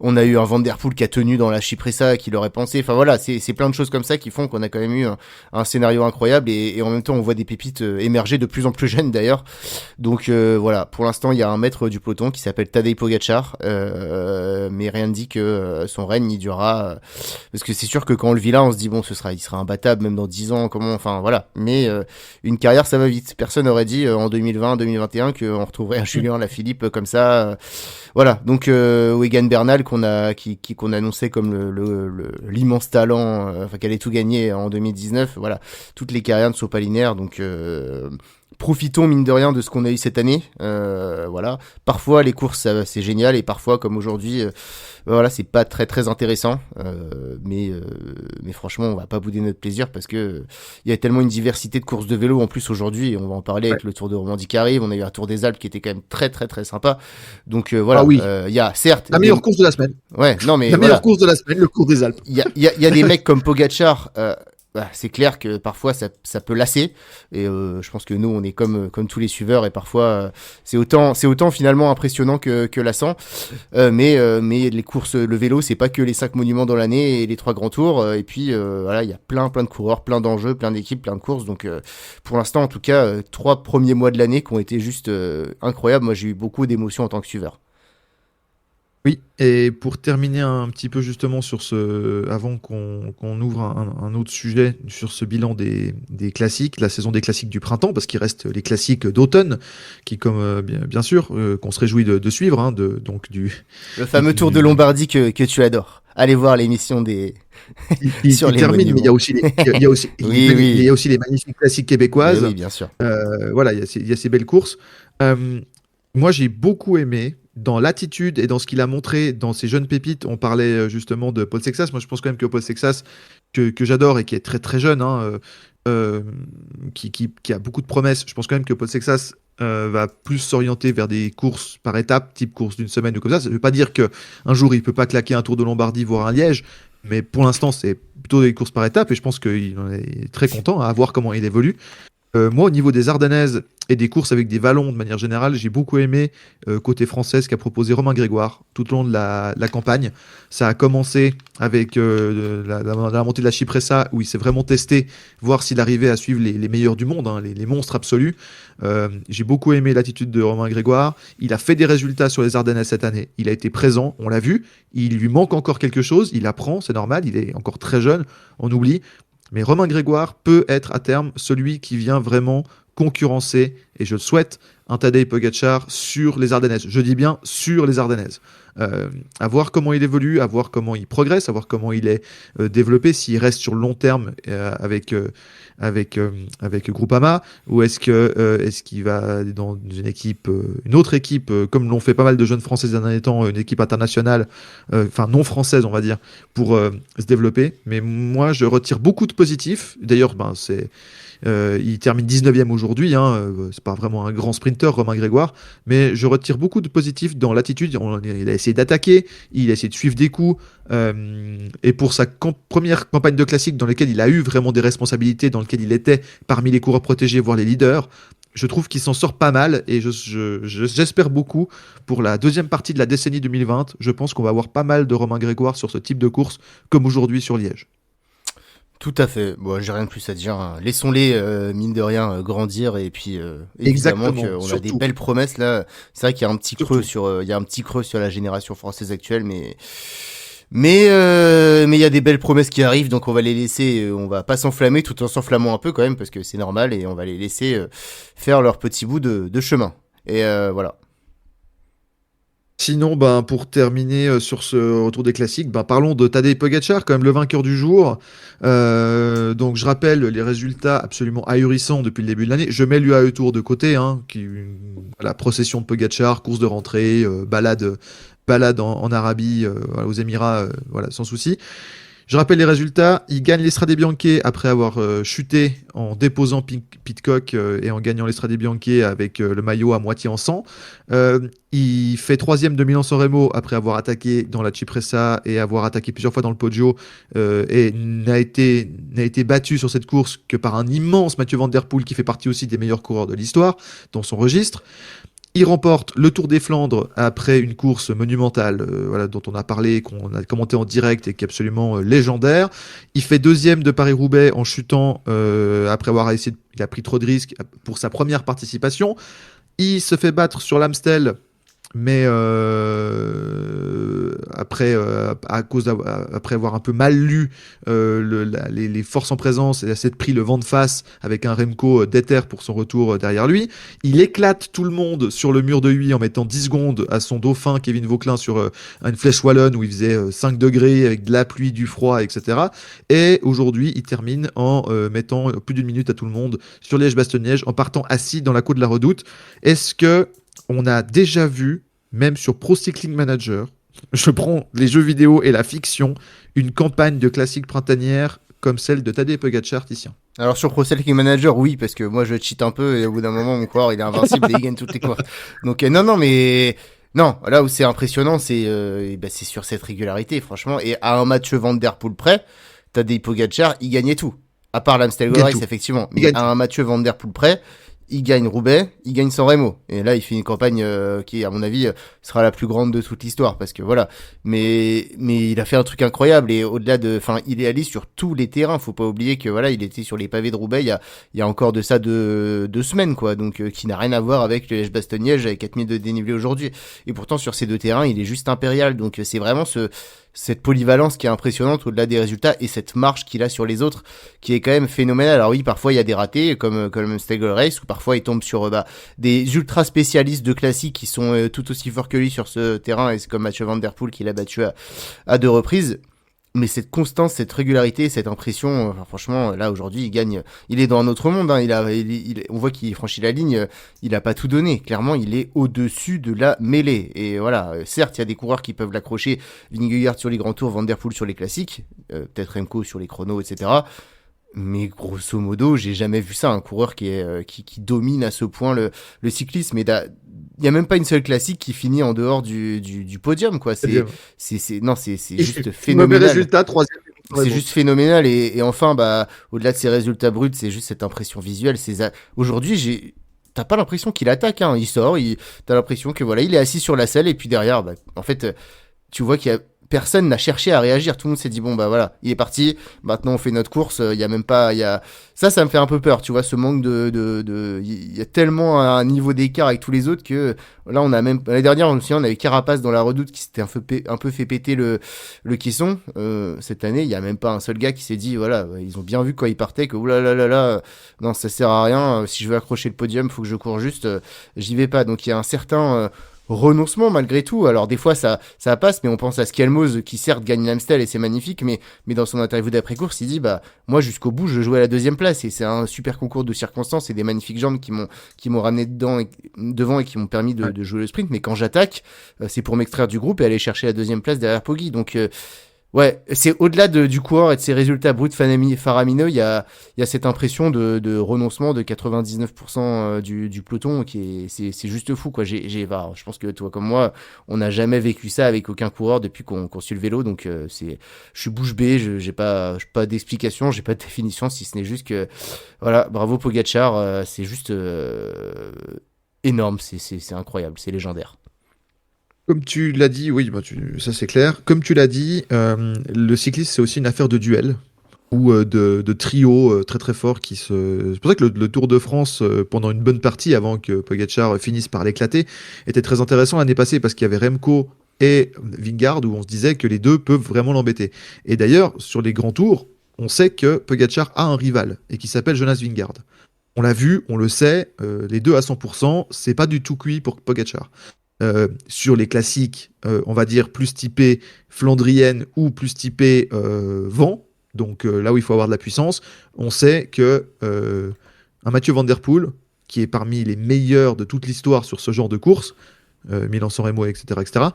B: On a eu un Van Der Poel qui a tenu dans la Chypressa, qui l'aurait pensé. Enfin voilà, c'est plein de choses comme ça qui font qu'on a quand même eu un scénario incroyable. Et en même temps, on voit des pépites émerger de plus en plus jeunes d'ailleurs. Donc voilà, pour l'instant, il y a un maître du peloton qui s'appelle Tadej Pogacar. Mais rien ne dit que son règne il durera. Parce que c'est sûr que quand on le vit là, on se dit bon, il sera imbattable même dans 10 ans. Enfin voilà. Mais une carrière, ça va vite. Personne n'aurait dit en 2020, 2021 qu'on retrouverait un Julien Lafilippe comme ça, voilà. Donc Egan Bernal qu'on annonçait comme l'immense talent, enfin qu'elle allait tout gagner en 2019. Voilà, toutes les carrières ne sont pas linéaires, donc profitons mine de rien de ce qu'on a eu cette année. Voilà. Parfois les courses c'est génial et parfois comme aujourd'hui, voilà, c'est pas très très intéressant. Mais franchement, on va pas bouder notre plaisir parce que il y a tellement une diversité de courses de vélo en plus aujourd'hui. Et on va en parler avec le Tour de Romandie qui arrive. On a eu un Tour des Alpes qui était quand même très très très sympa. Donc voilà,
A: Ah oui,
B: il y a certes
A: la meilleure course de la semaine.
B: ouais, non mais
A: La
B: voilà,
A: meilleure course de la semaine, le cours des Alpes.
B: il y a des mecs comme Pogacar. bah, c'est clair que parfois ça peut lasser et je pense que nous on est comme tous les suiveurs et parfois c'est autant finalement impressionnant que lassant mais les courses le vélo c'est pas que les 5 monuments dans l'année et les 3 grands tours et puis voilà il y a plein de coureurs, plein d'enjeux, plein d'équipes, plein de courses donc pour l'instant en tout cas 3 premiers mois de l'année qui ont été juste incroyables. Moi j'ai eu beaucoup d'émotions en tant que suiveur.
A: Oui, et pour terminer un petit peu justement avant qu'on ouvre un autre sujet sur ce bilan des classiques, la saison des classiques du printemps, parce qu'il reste les classiques d'automne, qui comme bien sûr qu'on se réjouit de suivre, hein, donc
B: Le fameux Tour de
A: du
B: Lombardie que tu adores. Allez voir l'émission des sur
A: qui
B: les
A: termine, mais il y
B: monuments.
A: a aussi
B: Oui,
A: il y
B: oui.
A: a aussi les magnifiques classiques
B: Mais
A: québécoises.
B: oui, bien sûr.
A: Voilà, il y a ces belles courses. Euh, Moi, j'ai beaucoup aimé dans l'attitude et dans ce qu'il a montré dans ces jeunes pépites. On parlait justement de Paul Sexas. Moi, je pense quand même que Paul Sexas, que j'adore et qui est très très jeune, hein, qui a beaucoup de promesses. Je pense quand même que Paul Sexas va plus s'orienter vers des courses par étapes, type course d'une semaine ou comme ça. Ça ne veut pas dire que un jour il peut pas claquer un Tour de Lombardie, voire un Liège. Mais pour l'instant, c'est plutôt des courses par étapes et je pense qu'il en est très content à voir comment il évolue. Moi, au niveau des Ardennaises et des courses avec des vallons de manière générale, j'ai beaucoup aimé côté français ce qu'a proposé Romain Grégoire tout au long de la campagne. Ça a commencé avec la montée de la Cipressa où il s'est vraiment testé, voir s'il arrivait à suivre les meilleurs du monde, hein, les monstres absolus. J'ai beaucoup aimé l'attitude de Romain Grégoire. Il a fait des résultats sur les Ardennaises cette année. Il a été présent, on l'a vu. Il lui manque encore quelque chose. Il apprend, c'est normal. Il est encore très jeune, on oublie. Mais Romain Grégoire peut être à terme celui qui vient vraiment concurrencer, et je le souhaite, un Tadej Pogacar sur les Ardennaises. Je dis bien sur les Ardennaises. À voir comment il évolue, à voir comment il progresse, à voir comment il est développé, s'il reste sur le long terme avec Groupama, ou est-ce qu'il va aller dans une équipe, une autre équipe, comme l'ont fait pas mal de jeunes Français ces derniers temps, une équipe internationale, enfin non française on va dire, pour se développer. Mais moi je retire beaucoup de positifs. D'ailleurs, il termine 19e aujourd'hui, hein, c'est pas vraiment un grand sprinter, Romain Grégoire, mais je retire beaucoup de positifs dans l'attitude. Il a essayé d'attaquer, il a essayé de suivre des coups, et pour sa première campagne de classique dans laquelle il a eu vraiment des responsabilités, dans laquelle il était parmi les coureurs protégés, voire les leaders, je trouve qu'il s'en sort pas mal, et j'espère beaucoup pour la deuxième partie de la décennie 2020. Je pense qu'on va avoir pas mal de Romain Grégoire sur ce type de course, comme aujourd'hui sur Liège.
B: Tout à fait. Bon, j'ai rien de plus à dire, hein. Laissons-les, mine de rien, grandir et puis évidemment
A: Exactement,
B: qu'on a des
A: surtout.
B: belles promesses là. C'est vrai qu'il y a un petit creux
A: Surtout.
B: sur, il y a un petit creux sur la génération française actuelle, mais il y a des belles promesses qui arrivent, donc on va les laisser, on va pas s'enflammer tout en s'enflammant un peu quand même parce que c'est normal et on va les laisser faire leur petit bout de chemin. Et voilà.
A: Sinon, ben, pour terminer sur ce retour des classiques, ben, parlons de Tadej Pogacar, quand même le vainqueur du jour. Donc je rappelle les résultats absolument ahurissants depuis le début de l'année. Je mets l'UAE Tour de côté, hein, la procession de Pogacar, course de rentrée, balade en Arabie, voilà, aux Émirats, voilà, sans souci. Je rappelle les résultats. Il gagne l'Estrade Bianche après avoir chuté en déposant Pidcock et en gagnant l'Estrade Bianche avec le maillot à moitié en sang. Il fait troisième de Milan-San Remo après avoir attaqué dans la Cipressa et avoir attaqué plusieurs fois dans le Poggio et n'a été battu sur cette course que par un immense Mathieu Van Der Poel qui fait partie aussi des meilleurs coureurs de l'histoire dans son registre. Il remporte le Tour des Flandres après une course monumentale, voilà, dont on a parlé, qu'on a commenté en direct et qui est absolument légendaire. Il fait deuxième de Paris-Roubaix en chutant après avoir essayé. Il a pris trop de risques pour sa première participation. Il se fait battre sur l'Amstel, mais après avoir un peu mal lu les forces en présence, et a s'être pris le vent de face avec un Remco déter pour son retour derrière lui. Il éclate tout le monde sur le mur de Huy en mettant 10 secondes à son dauphin Kevin Vauquelin sur une flèche wallonne où il faisait 5 degrés avec de la pluie, du froid, etc. Et aujourd'hui, il termine en mettant plus d'une minute à tout le monde sur Liège-Bastogne-Liège en partant assis dans la côte de la Redoute. Est-ce que on a déjà vu, même sur Pro Cycling Manager, je prends les jeux vidéo et la fiction, une campagne de classique printanière comme celle de Tadej Pogacar, Titien?
B: Alors sur Pro Cycling Manager, oui, parce que moi je cheat un peu et au bout d'un moment mon coureur il est invincible et il gagne toutes les courses. Donc non, mais non, là où c'est impressionnant, c'est sur cette régularité, franchement. Et à un match Van Der Poel près, Tadej Pogacar, il gagnait tout. À part l'Amstel
A: Il
B: Gold
A: gagne
B: Race,
A: tout.
B: effectivement.
A: Il
B: Mais
A: gagne
B: à
A: tout.
B: un Mathieu Van Der Poel près, il gagne Roubaix, il gagne San Remo. Et là, il fait une campagne qui, à mon avis, sera la plus grande de toute l'histoire. Parce que voilà. Mais il a fait un truc incroyable. Et au-delà de. Enfin, il est allé sur tous les terrains. Faut pas oublier que voilà, il était sur les pavés de Roubaix il y a encore de ça 2 semaines, quoi. Donc, qui n'a rien à voir avec le Liège-Bastogne-Liège avec 4000 de dénivelé aujourd'hui. Et pourtant, sur ces deux terrains, il est juste impérial. Donc, c'est vraiment cette polyvalence qui est impressionnante au-delà des résultats et cette marche qu'il a sur les autres qui est quand même phénoménale. Alors oui, parfois il y a des ratés comme Staggle Race, ou parfois il tombe sur des ultra spécialistes de classiques qui sont tout aussi forts que lui sur ce terrain, et c'est comme Mathieu Van Der Poel qui l'a battu à 2 reprises. Mais cette constance, cette régularité, cette impression, enfin, franchement, là aujourd'hui, il gagne. Il est dans un autre monde. Hein, on voit qu'il franchit la ligne. Il a pas tout donné. Clairement, il est au-dessus de la mêlée. Et voilà. Certes, il y a des coureurs qui peuvent l'accrocher. Vingegaard sur les grands tours, Van Der Poel sur les classiques, peut-être Remco sur les chronos, etc. Mais grosso modo, j'ai jamais vu ça, un coureur qui domine à ce point le cyclisme. Et il y a même pas une seule classique qui finit en dehors du podium, quoi. Non, c'est
A: Et
B: juste
A: mauvais
B: phénoménal.
A: résultat, troisième.
B: C'est juste phénoménal. Et enfin, bah, au-delà de ces résultats bruts, c'est juste cette impression visuelle. Aujourd'hui, t'as pas l'impression qu'il attaque, hein. Il sort, t'as l'impression que voilà, il est assis sur la selle, et puis derrière, bah, en fait, tu vois qu'il y a personne n'a cherché à réagir. Tout le monde s'est dit bon bah voilà, il est parti. Maintenant on fait notre course. Il y a même pas, il y a ça me fait un peu peur. Tu vois ce manque il y a tellement un niveau d'écart avec tous les autres que là on a même l'année dernière on avait Carapace dans la Redoute qui s'était un peu fait péter le caisson. Cette année il y a même pas un seul gars qui s'est dit voilà, ils ont bien vu quand ils partaient que oulala, non ça sert à rien. Si je veux accrocher le podium, faut que je cours juste. J'y vais pas. Donc il y a un certain renoncement malgré tout. Alors des fois ça passe, mais on pense à Skelmose qui certes gagne l'Amstel et c'est magnifique, mais dans son interview d'après-course il dit bah moi jusqu'au bout je jouais à la deuxième place, et c'est un super concours de circonstances et des magnifiques jambes qui m'ont ramené devant et qui m'ont permis de jouer le sprint, mais quand j'attaque c'est pour m'extraire du groupe et aller chercher la deuxième place derrière Poggi. Donc ouais, c'est au-delà du coureur et de ses résultats bruts faramineux, il y a cette impression de renoncement de 99% du peloton c'est juste fou, quoi. Je pense que toi comme moi, on n'a jamais vécu ça avec aucun coureur depuis qu'on suit le vélo, donc je suis bouche bée, j'ai pas d'explication, j'ai pas de définition, si ce n'est juste que voilà, bravo Pogacar, c'est juste énorme, c'est incroyable, c'est légendaire.
A: Comme tu l'as dit, oui, bah ça c'est clair. Comme tu l'as dit, le cyclisme c'est aussi une affaire de duel ou de trio très très fort C'est pour ça que le Tour de France, pendant une bonne partie, avant que Pogacar finisse par l'éclater, était très intéressant l'année passée parce qu'il y avait Remco et Vingegaard où on se disait que les deux peuvent vraiment l'embêter. Et d'ailleurs, sur les grands tours, on sait que Pogacar a un rival et qui s'appelle Jonas Vingegaard. On l'a vu, on le sait, les deux à 100%, c'est pas du tout cuit pour Pogacar. Sur les classiques, on va dire plus typés flandrienne ou plus typés vent, donc là où il faut avoir de la puissance, on sait que un Mathieu Van Der Poel, qui est parmi les meilleurs de toute l'histoire sur ce genre de course, Milan-San Remo, etc., etc.,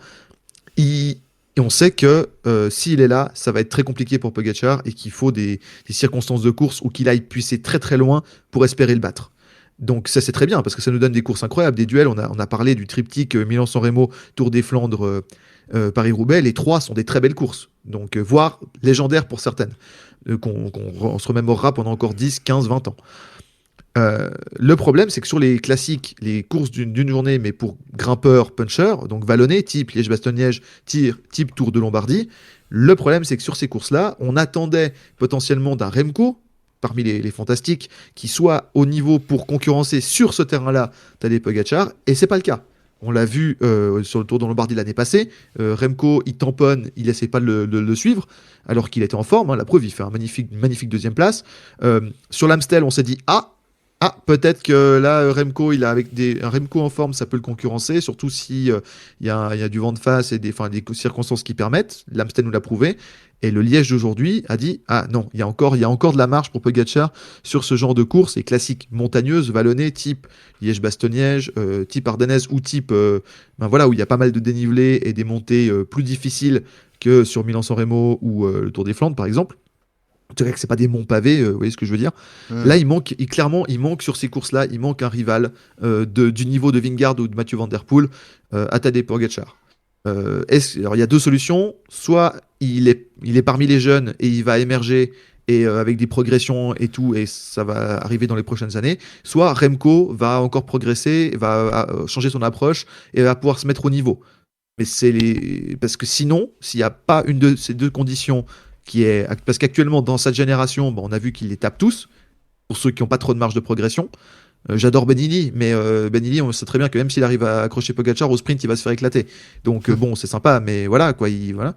A: et on sait que s'il est là, ça va être très compliqué pour Pogacar et qu'il faut des circonstances de course où qu'il aille puiser très très loin pour espérer le battre. Donc ça c'est très bien parce que ça nous donne des courses incroyables, des duels. On a parlé du triptyque Milan-San Remo, Tour des Flandres, Paris-Roubaix. Les trois sont des très belles courses, donc voire légendaires pour certaines, qu'on se remémorera pendant encore 10, 15, 20 ans. Le problème, c'est que sur les classiques, les courses d'une journée, mais pour grimpeurs, punchers, donc vallonnés, type Liège-Bastogne-Liège, type Tour de Lombardie, le problème, c'est que sur ces courses-là, on attendait potentiellement d'un Remco, parmi les fantastiques, qui soit au niveau pour concurrencer sur ce terrain-là Tadej Pogacar, et c'est pas le cas. On l'a vu sur le Tour de Lombardie l'année passée, Remco, il tamponne, il essaie pas de le suivre, alors qu'il était en forme, hein, la preuve, il fait une magnifique deuxième place. Sur l'Amstel, on s'est dit, peut-être que là, Remco, un Remco en forme, ça peut le concurrencer, surtout si il y a du vent de face et des circonstances qui permettent. L'Amstel nous l'a prouvé. Et le Liège d'aujourd'hui a dit non, il y a encore de la marge pour Pogacar sur ce genre de course et classique montagneuse, vallonnée, type Liège-Bastogne-Liège, type Ardennaise ou type où il y a pas mal de dénivelé et des montées plus difficiles que sur Milan-San Remo ou le Tour des Flandres par exemple. Je dirais que c'est pas des monts pavés, vous voyez ce que je veux dire. Là, il manque sur ces courses-là, il manque un rival du niveau de Vingegaard ou de Mathieu Van Der Poel à Tadej Pogacar. Alors, il y a deux solutions. Soit il est parmi les jeunes et il va émerger et avec des progressions et tout, et ça va arriver dans les prochaines années, soit Remco va encore progresser, va changer son approche et va pouvoir se mettre au niveau. Mais parce que sinon, s'il n'y a pas une de ces deux conditions parce qu'actuellement dans cette génération, bon, on a vu qu'ils les tapent tous, pour ceux qui n'ont pas trop de marge de progression. J'adore Benini, mais Benini, on sait très bien que même s'il arrive à accrocher Pogacar au sprint, il va se faire éclater. Donc bon, c'est sympa, mais voilà quoi, voilà.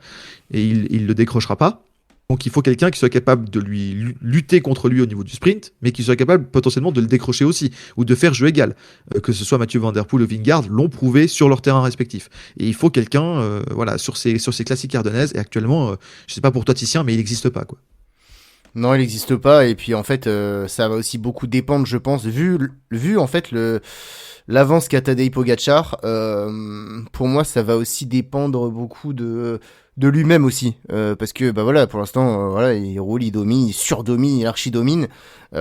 A: Et il le décrochera pas. Donc il faut quelqu'un qui soit capable de lui lutter contre lui au niveau du sprint, mais qui soit capable potentiellement de le décrocher aussi, ou de faire jeu égal. Que ce soit Mathieu Van Der Poel ou Vingegaard, l'ont prouvé sur leur terrain respectif. Et il faut quelqu'un, voilà, sur ces classiques ardennaises. Et actuellement, je sais pas pour toi Titien, mais il n'existe pas quoi.
B: Non, il n'existe pas. Et puis en fait, ça va aussi beaucoup dépendre, je pense, vu en fait l'avance qu'a Tadej Pogacar. Pour moi, ça va aussi dépendre beaucoup de lui-même aussi, parce que bah voilà, pour l'instant, voilà, il roule, il domine, il surdomine, il archidomine.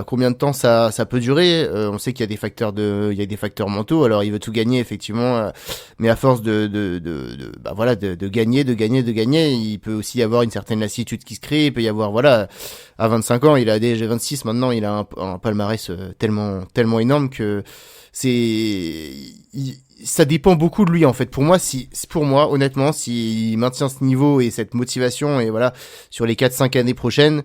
B: Combien de temps ça peut durer? On sait qu'il y a il y a des facteurs mentaux. Alors il veut tout gagner effectivement, mais à force bah voilà, de gagner, il peut aussi y avoir une certaine lassitude qui se crée. Il peut y avoir voilà, à 25 ans, il a déjà 26 maintenant, il a un palmarès tellement énorme que ça dépend beaucoup de lui en fait. Pour moi, honnêtement, s'il maintient ce niveau et cette motivation et voilà sur les 4-5 années prochaines,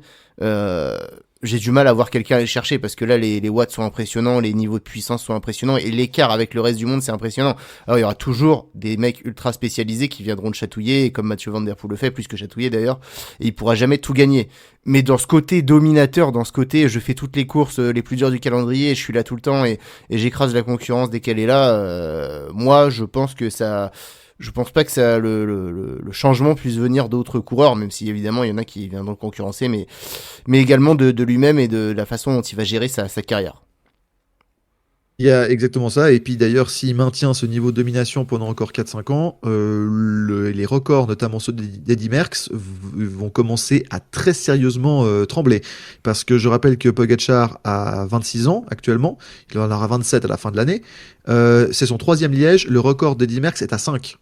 B: j'ai du mal à voir quelqu'un aller chercher parce que là les watts sont impressionnants, les niveaux de puissance sont impressionnants et l'écart avec le reste du monde c'est impressionnant. Alors il y aura toujours des mecs ultra spécialisés qui viendront le chatouiller, comme Mathieu Van Der Poel le fait, plus que chatouiller d'ailleurs, et il pourra jamais tout gagner. Mais dans ce côté dominateur, dans ce côté je fais toutes les courses les plus dures du calendrier, je suis là tout le temps et j'écrase la concurrence dès qu'elle est là, moi je pense pas que le changement puisse venir d'autres coureurs, même si évidemment il y en a qui viendront le concurrencer, mais également de lui-même et de la façon dont il va gérer sa carrière.
A: Il y a exactement ça. Et puis d'ailleurs, s'il maintient ce niveau de domination pendant encore 4-5 ans, les records, notamment ceux d'Eddy Merckx, vont commencer à très sérieusement trembler. Parce que je rappelle que Pogacar a 26 ans actuellement, il en aura 27 à la fin de l'année. C'est son 3e Liège, le record d'Eddy Merckx est à 5.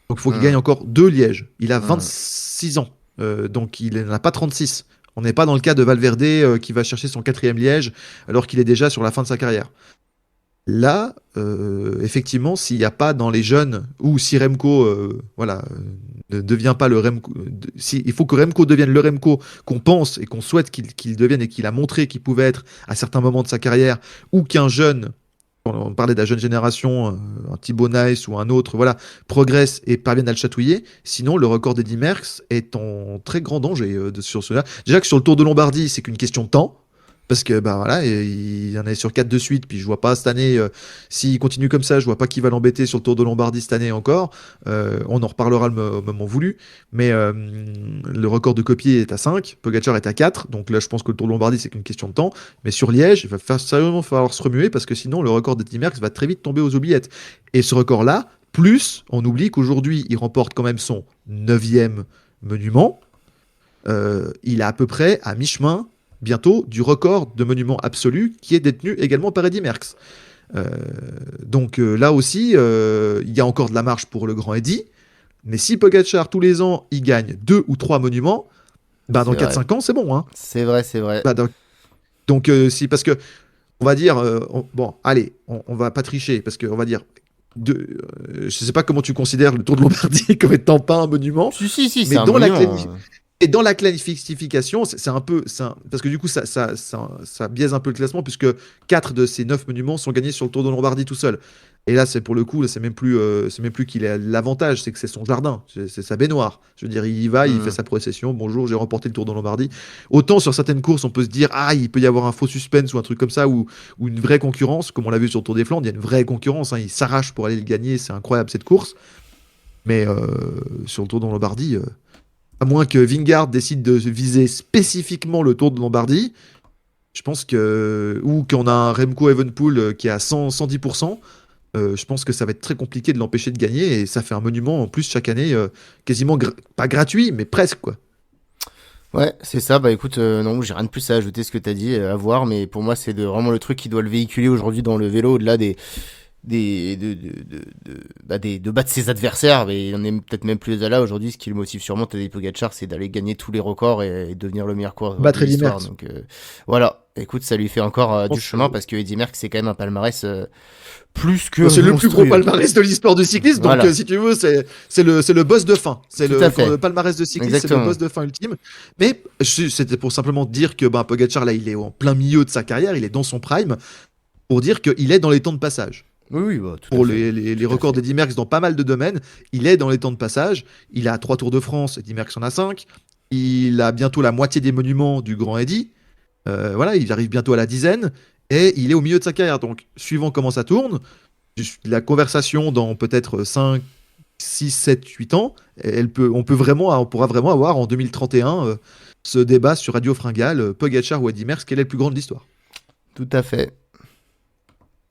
A: Donc il faut qu'il gagne encore 2 Lièges. Il a 26 ans, donc il n'en a pas 36. On n'est pas dans le cas de Valverde qui va chercher son 4e Liège alors qu'il est déjà sur la fin de sa carrière. Là, effectivement, s'il n'y a pas dans les jeunes, ou si Remco voilà, ne devient pas le Remco, il faut que Remco devienne le Remco qu'on pense et qu'on souhaite qu'il devienne et qu'il a montré qu'il pouvait être à certains moments de sa carrière, ou qu'un jeune, on parlait de la jeune génération, un Thibaut Nice ou un autre, voilà, progresse et parvienne à le chatouiller. Sinon, le record d'Eddy Merckx est en très grand danger sur cela. Déjà que sur le Tour de Lombardie, c'est qu'une question de temps. Parce que bah voilà, il y en a sur 4 de suite, puis je vois pas cette année, s'il continue comme ça, je vois pas qui va l'embêter sur le Tour de Lombardie cette année encore. On en reparlera au moment voulu, mais le record de Copier est à 5, Pogacar est à 4, donc là je pense que le Tour de Lombardie c'est qu'une question de temps. Mais sur Liège, il va sérieusement falloir se remuer parce que sinon le record d'Eddy Merckx va très vite tomber aux oubliettes. Et ce record-là, plus on oublie qu'aujourd'hui il remporte quand même son 9e monument, il est à peu près à mi-chemin bientôt du record de monument absolu qui est détenu également par Eddy Merckx. Donc là aussi, il y a encore de la marge pour le grand Eddy, mais si Pogacar tous les ans il gagne 2 ou 3 monuments, bah, dans 4-5 ans c'est bon. Hein.
B: C'est vrai.
A: Bah, donc si, parce que on va dire, bon allez, on va pas tricher, parce qu'on va dire, je sais pas comment tu considères le Tour de Lombardie comme étant pas un monument,
B: Si,
A: mais
B: c'est un
A: dans
B: monument.
A: et dans la classification, c'est un peu. Parce que du coup, ça biaise un peu le classement, puisque 4 de ces 9 monuments sont gagnés sur le Tour de Lombardie tout seul. Et là, c'est pour le coup, là, c'est même plus qu'il a l'avantage, c'est que c'est son jardin, c'est sa baignoire. Je veux dire, il y va, il fait sa procession. Bonjour, j'ai remporté le Tour de Lombardie. Autant sur certaines courses, on peut se dire, ah, il peut y avoir un faux suspense ou un truc comme ça, ou une vraie concurrence, comme on l'a vu sur le Tour des Flandres, il y a une vraie concurrence. Hein, il s'arrache pour aller le gagner, c'est incroyable cette course. Mais sur le Tour de Lombardie. À moins que Vingegaard décide de viser spécifiquement le Tour de Lombardie, je pense que. Ou qu'on a un Remco Evenepoel qui est à 110%, je pense que ça va être très compliqué de l'empêcher de gagner et ça fait un monument en plus chaque année, quasiment pas gratuit, mais presque quoi.
B: Ouais, c'est ça. Bah écoute, non, j'ai rien de plus à ajouter ce que t'as dit, à voir, mais pour moi c'est vraiment le truc qui doit le véhiculer aujourd'hui dans le vélo, au-delà de battre ses adversaires, mais on est peut-être même plus là aujourd'hui. Ce qui le motive sûrement, Tadej Pogacar, c'est d'aller gagner tous les records et devenir le meilleur coureur
A: Battre
B: de
A: Eddy
B: l'histoire.
A: Merckx.
B: Donc voilà, écoute, ça lui fait encore
A: Je
B: du
A: pense
B: chemin parce que Eddy Merckx, c'est quand même un palmarès plus que
A: que c'est le plus gros
B: monstrueux.
A: palmarès de l'histoire du cyclisme, donc
B: Voilà,
A: si tu veux, c'est le boss de fin. C'est
B: tout à
A: pour
B: fait,
A: le palmarès de cyclisme, c'est le
B: exactement.
A: boss de fin ultime. Mais c'était pour simplement dire que Pogacar, là, il est en plein milieu de sa carrière, il est dans son prime, pour dire qu'il est dans les temps de passage.
B: Oui, oui, bah, tout à
A: Pour
B: fait,
A: les
B: tout à
A: records
B: fait.
A: d'Eddy Merckx dans pas mal de domaines, il est dans les temps de passage. Il a 3 Tours de France, Eddy Merckx en a 5. Il a bientôt la moitié des monuments du Grand Eddy. Voilà, il arrive bientôt à la dizaine. Et il est au milieu de sa carrière. Donc, suivant comment ça tourne, la conversation dans peut-être 5, 6, 7, 8 ans, on pourra vraiment avoir en 2031 ce débat sur Radio Fringale, Pogacar ou Eddy Merckx, quel est le plus grand de l'histoire.
B: Tout à fait.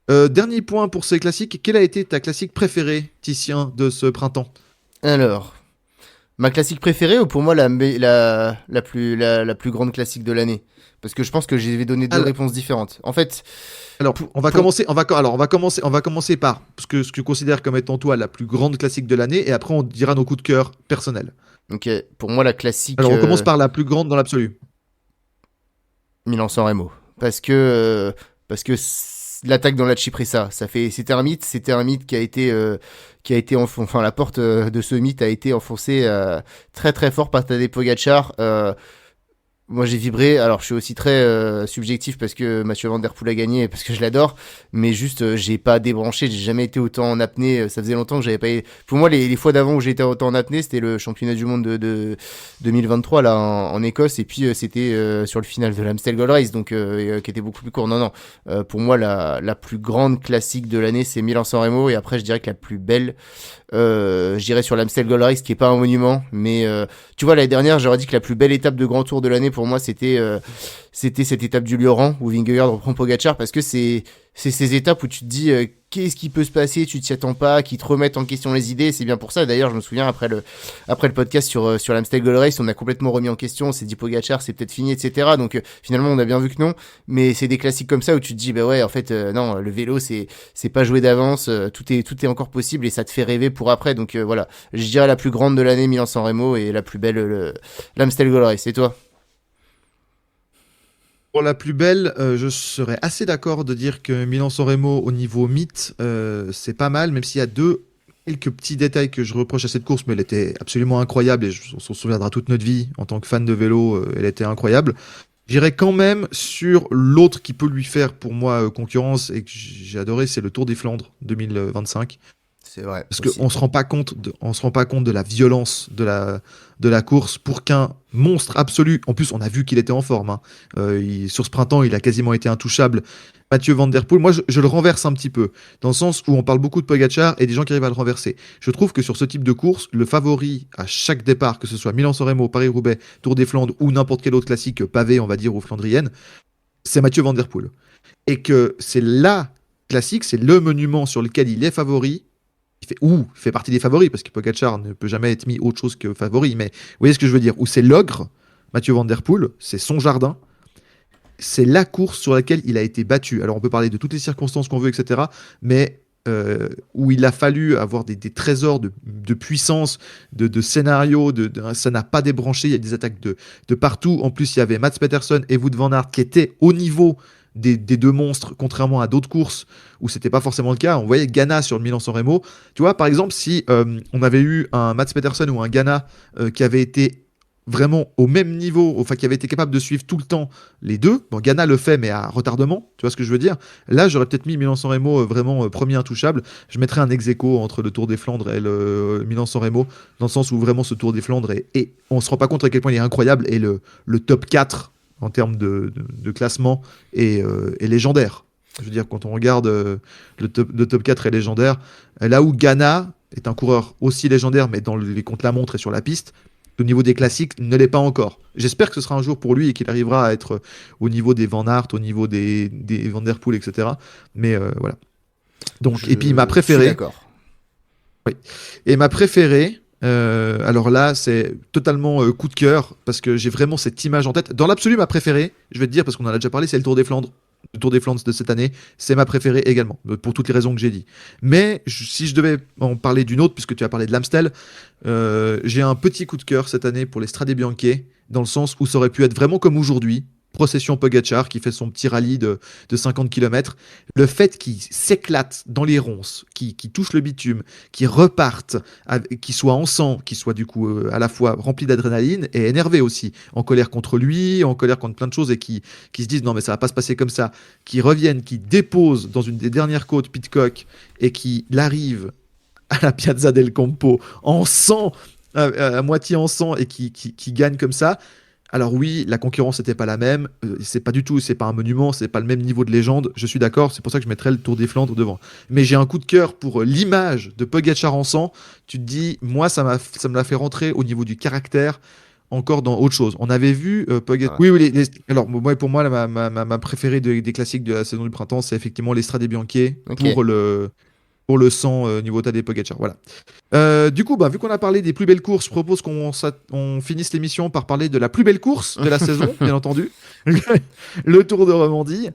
A: Dernier point pour ces classiques, quelle a été ta classique préférée, Titien, de ce printemps?
B: Alors, ma classique préférée ou pour moi la plus grande classique de l'année? Parce que je pense que j'ai donné deux
A: Alors,
B: réponses différentes. En fait,
A: alors,
B: pour,
A: on va
B: pour-
A: commencer, on va commencer par ce que tu considères comme étant toi la plus grande classique de l'année, et après on dira nos coups de cœur personnels.
B: ok, pour moi la classique
A: Alors on commence par la plus grande dans l'absolu.
B: Milan-San Remo. L'attaque dans la Cipressa, c'était un mythe qui a été enfin la porte de ce mythe a été enfoncée très très fort par Tadej Pogacar. Moi j'ai vibré, alors je suis aussi très subjectif parce que Mathieu Van Der Poel a gagné et parce que je l'adore, mais juste j'ai pas débranché, j'ai jamais été autant en apnée, ça faisait longtemps que j'avais pas... Pour moi les fois d'avant où j'ai été autant en apnée c'était le championnat du monde de 2023 là en Écosse et puis c'était sur le final de l'Amstel Gold Race donc qui était beaucoup plus court. Non, pour moi la plus grande classique de l'année c'est Milan-San Remo et après je dirais que la plus belle je dirais sur l'Amstel Gold Race qui est pas un monument mais tu vois, l'année dernière, j'aurais dit que la plus belle étape de Grand Tour de l'année pour moi, c'était cette étape du Lioran où Vingegaard reprend Pogacar parce que c'est ces étapes où tu te dis qu'est-ce qui peut se passer, tu t'y attends pas, qui te remettent en question les idées. C'est bien pour ça. D'ailleurs, je me souviens après le podcast sur l'Amstel Gold Race, on a complètement remis en question. On s'est dit Pogacar, c'est peut-être fini, etc. Donc finalement, on a bien vu que non. Mais c'est des classiques comme ça où tu te dis bah ouais, en fait non, le vélo c'est pas joué d'avance, tout est encore possible et ça te fait rêver pour après. Donc voilà, je dirais la plus grande de l'année Milan-San Remo et la plus belle l'Amstel Gold Race. Et toi?
A: Pour la plus belle, je serais assez d'accord de dire que Milan-San Remo au niveau mythe, c'est pas mal, même s'il y a quelques petits détails que je reproche à cette course, mais elle était absolument incroyable et on s'en souviendra toute notre vie en tant que fan de vélo, elle était incroyable. J'irai quand même sur l'autre qui peut lui faire pour moi concurrence et que j'ai adoré, c'est le Tour des Flandres 2025.
B: C'est vrai
A: Parce
B: aussi.
A: qu'on se rend pas compte on se rend pas compte de la violence de la course pour qu'un monstre absolu. En plus, on a vu qu'il était en forme, hein. Sur ce printemps, il a quasiment été intouchable. Mathieu Van Der Poel, moi, je le renverse un petit peu, dans le sens où on parle beaucoup de Pogacar et des gens qui arrivent à le renverser. Je trouve que sur ce type de course, le favori à chaque départ, que ce soit Milan-San Remo, Paris-Roubaix, Tour des Flandres ou n'importe quel autre classique pavé, on va dire, ou flandrienne, c'est Mathieu Van Der Poel. Et que c'est la classique, c'est le monument sur lequel il est favori il fait partie des favoris, parce que Pogacar ne peut jamais être mis autre chose que favori, mais vous voyez ce que je veux dire, où c'est l'ogre, Mathieu Van Der Poel, c'est son jardin, c'est la course sur laquelle il a été battu. Alors on peut parler de toutes les circonstances qu'on veut, etc., mais où il a fallu avoir des trésors de puissance, de scénarios, ça n'a pas débranché, il y a des attaques de partout. En plus, il y avait Mats Peterson et Wout van Aert qui étaient au niveau des deux monstres, contrairement à d'autres courses où c'était pas forcément le cas. On voyait Ghana sur le Milan-San Remo. Tu vois, par exemple, si on avait eu un Mats Peterson ou un Ghana qui avait été vraiment au même niveau, enfin qui avait été capable de suivre tout le temps les deux. Bon, Ghana le fait, mais à retardement, tu vois ce que je veux dire. Là, j'aurais peut-être mis Milan-San Remo vraiment premier intouchable. Je mettrais un ex-aequo entre le Tour des Flandres et le Milan-San Remo, dans le sens où vraiment ce Tour des Flandres et on se rend pas compte à quel point il est incroyable et le top 4 en termes de classement est légendaire. Je veux dire, quand on regarde le top 4 est légendaire, là où Ghana est un coureur aussi légendaire, mais dans les contre-la-montre et sur la piste, au niveau des classiques, ne l'est pas encore. J'espère que ce sera un jour pour lui et qu'il arrivera à être au niveau des Van Aert, au niveau des Van Der Poel, etc. Mais voilà. Donc, et puis ma
B: Je suis
A: préférée,
B: d'accord.
A: oui. Et ma préférée, alors là, c'est totalement coup de cœur, parce que j'ai vraiment cette image en tête. Dans l'absolu, ma préférée, je vais te dire, parce qu'on en a déjà parlé, c'est le Tour des Flandres. le Tour des Flandres de cette année, c'est ma préférée également, pour toutes les raisons que j'ai dit. Mais si je devais en parler d'une autre, puisque tu as parlé de l'Amstel, j'ai un petit coup de cœur cette année pour les Strade Bianche, dans le sens où ça aurait pu être vraiment comme aujourd'hui, procession Pogacar qui fait son petit rallye de 50 km. Le fait qu'il s'éclate dans les ronces, qu'il touche le bitume, qu'il reparte, qu'il soit en sang, qu'il soit du coup à la fois rempli d'adrénaline et énervé aussi, en colère contre lui, en colère contre plein de choses et qui se disent non mais ça va pas se passer comme ça, qui reviennent, qui déposent dans une des dernières côtes Pidcock et qui arrive à la Piazza del Campo en sang, à moitié en sang et qui gagne comme ça. Alors oui, la concurrence n'était pas la même, c'est pas du tout, c'est pas un monument, c'est pas le même niveau de légende, je suis d'accord, c'est pour ça que je mettrais le Tour des Flandres devant. Mais j'ai un coup de cœur pour l'image de Pogacar en sang, tu te dis, moi ça me l'a fait rentrer au niveau du caractère, encore dans autre chose. On avait vu Pogacar...
B: Ouais.
A: Oui, oui, alors moi, pour moi, ma préférée des classiques de la saison du printemps, c'est effectivement l'Estrade Bianche
B: Ok.
A: pour le sang niveau Tadej Pogacar. Voilà. Du coup, vu qu'on a parlé des plus belles courses, je propose on finisse l'émission par parler de la plus belle course de la saison, bien entendu, le Tour de Romandie.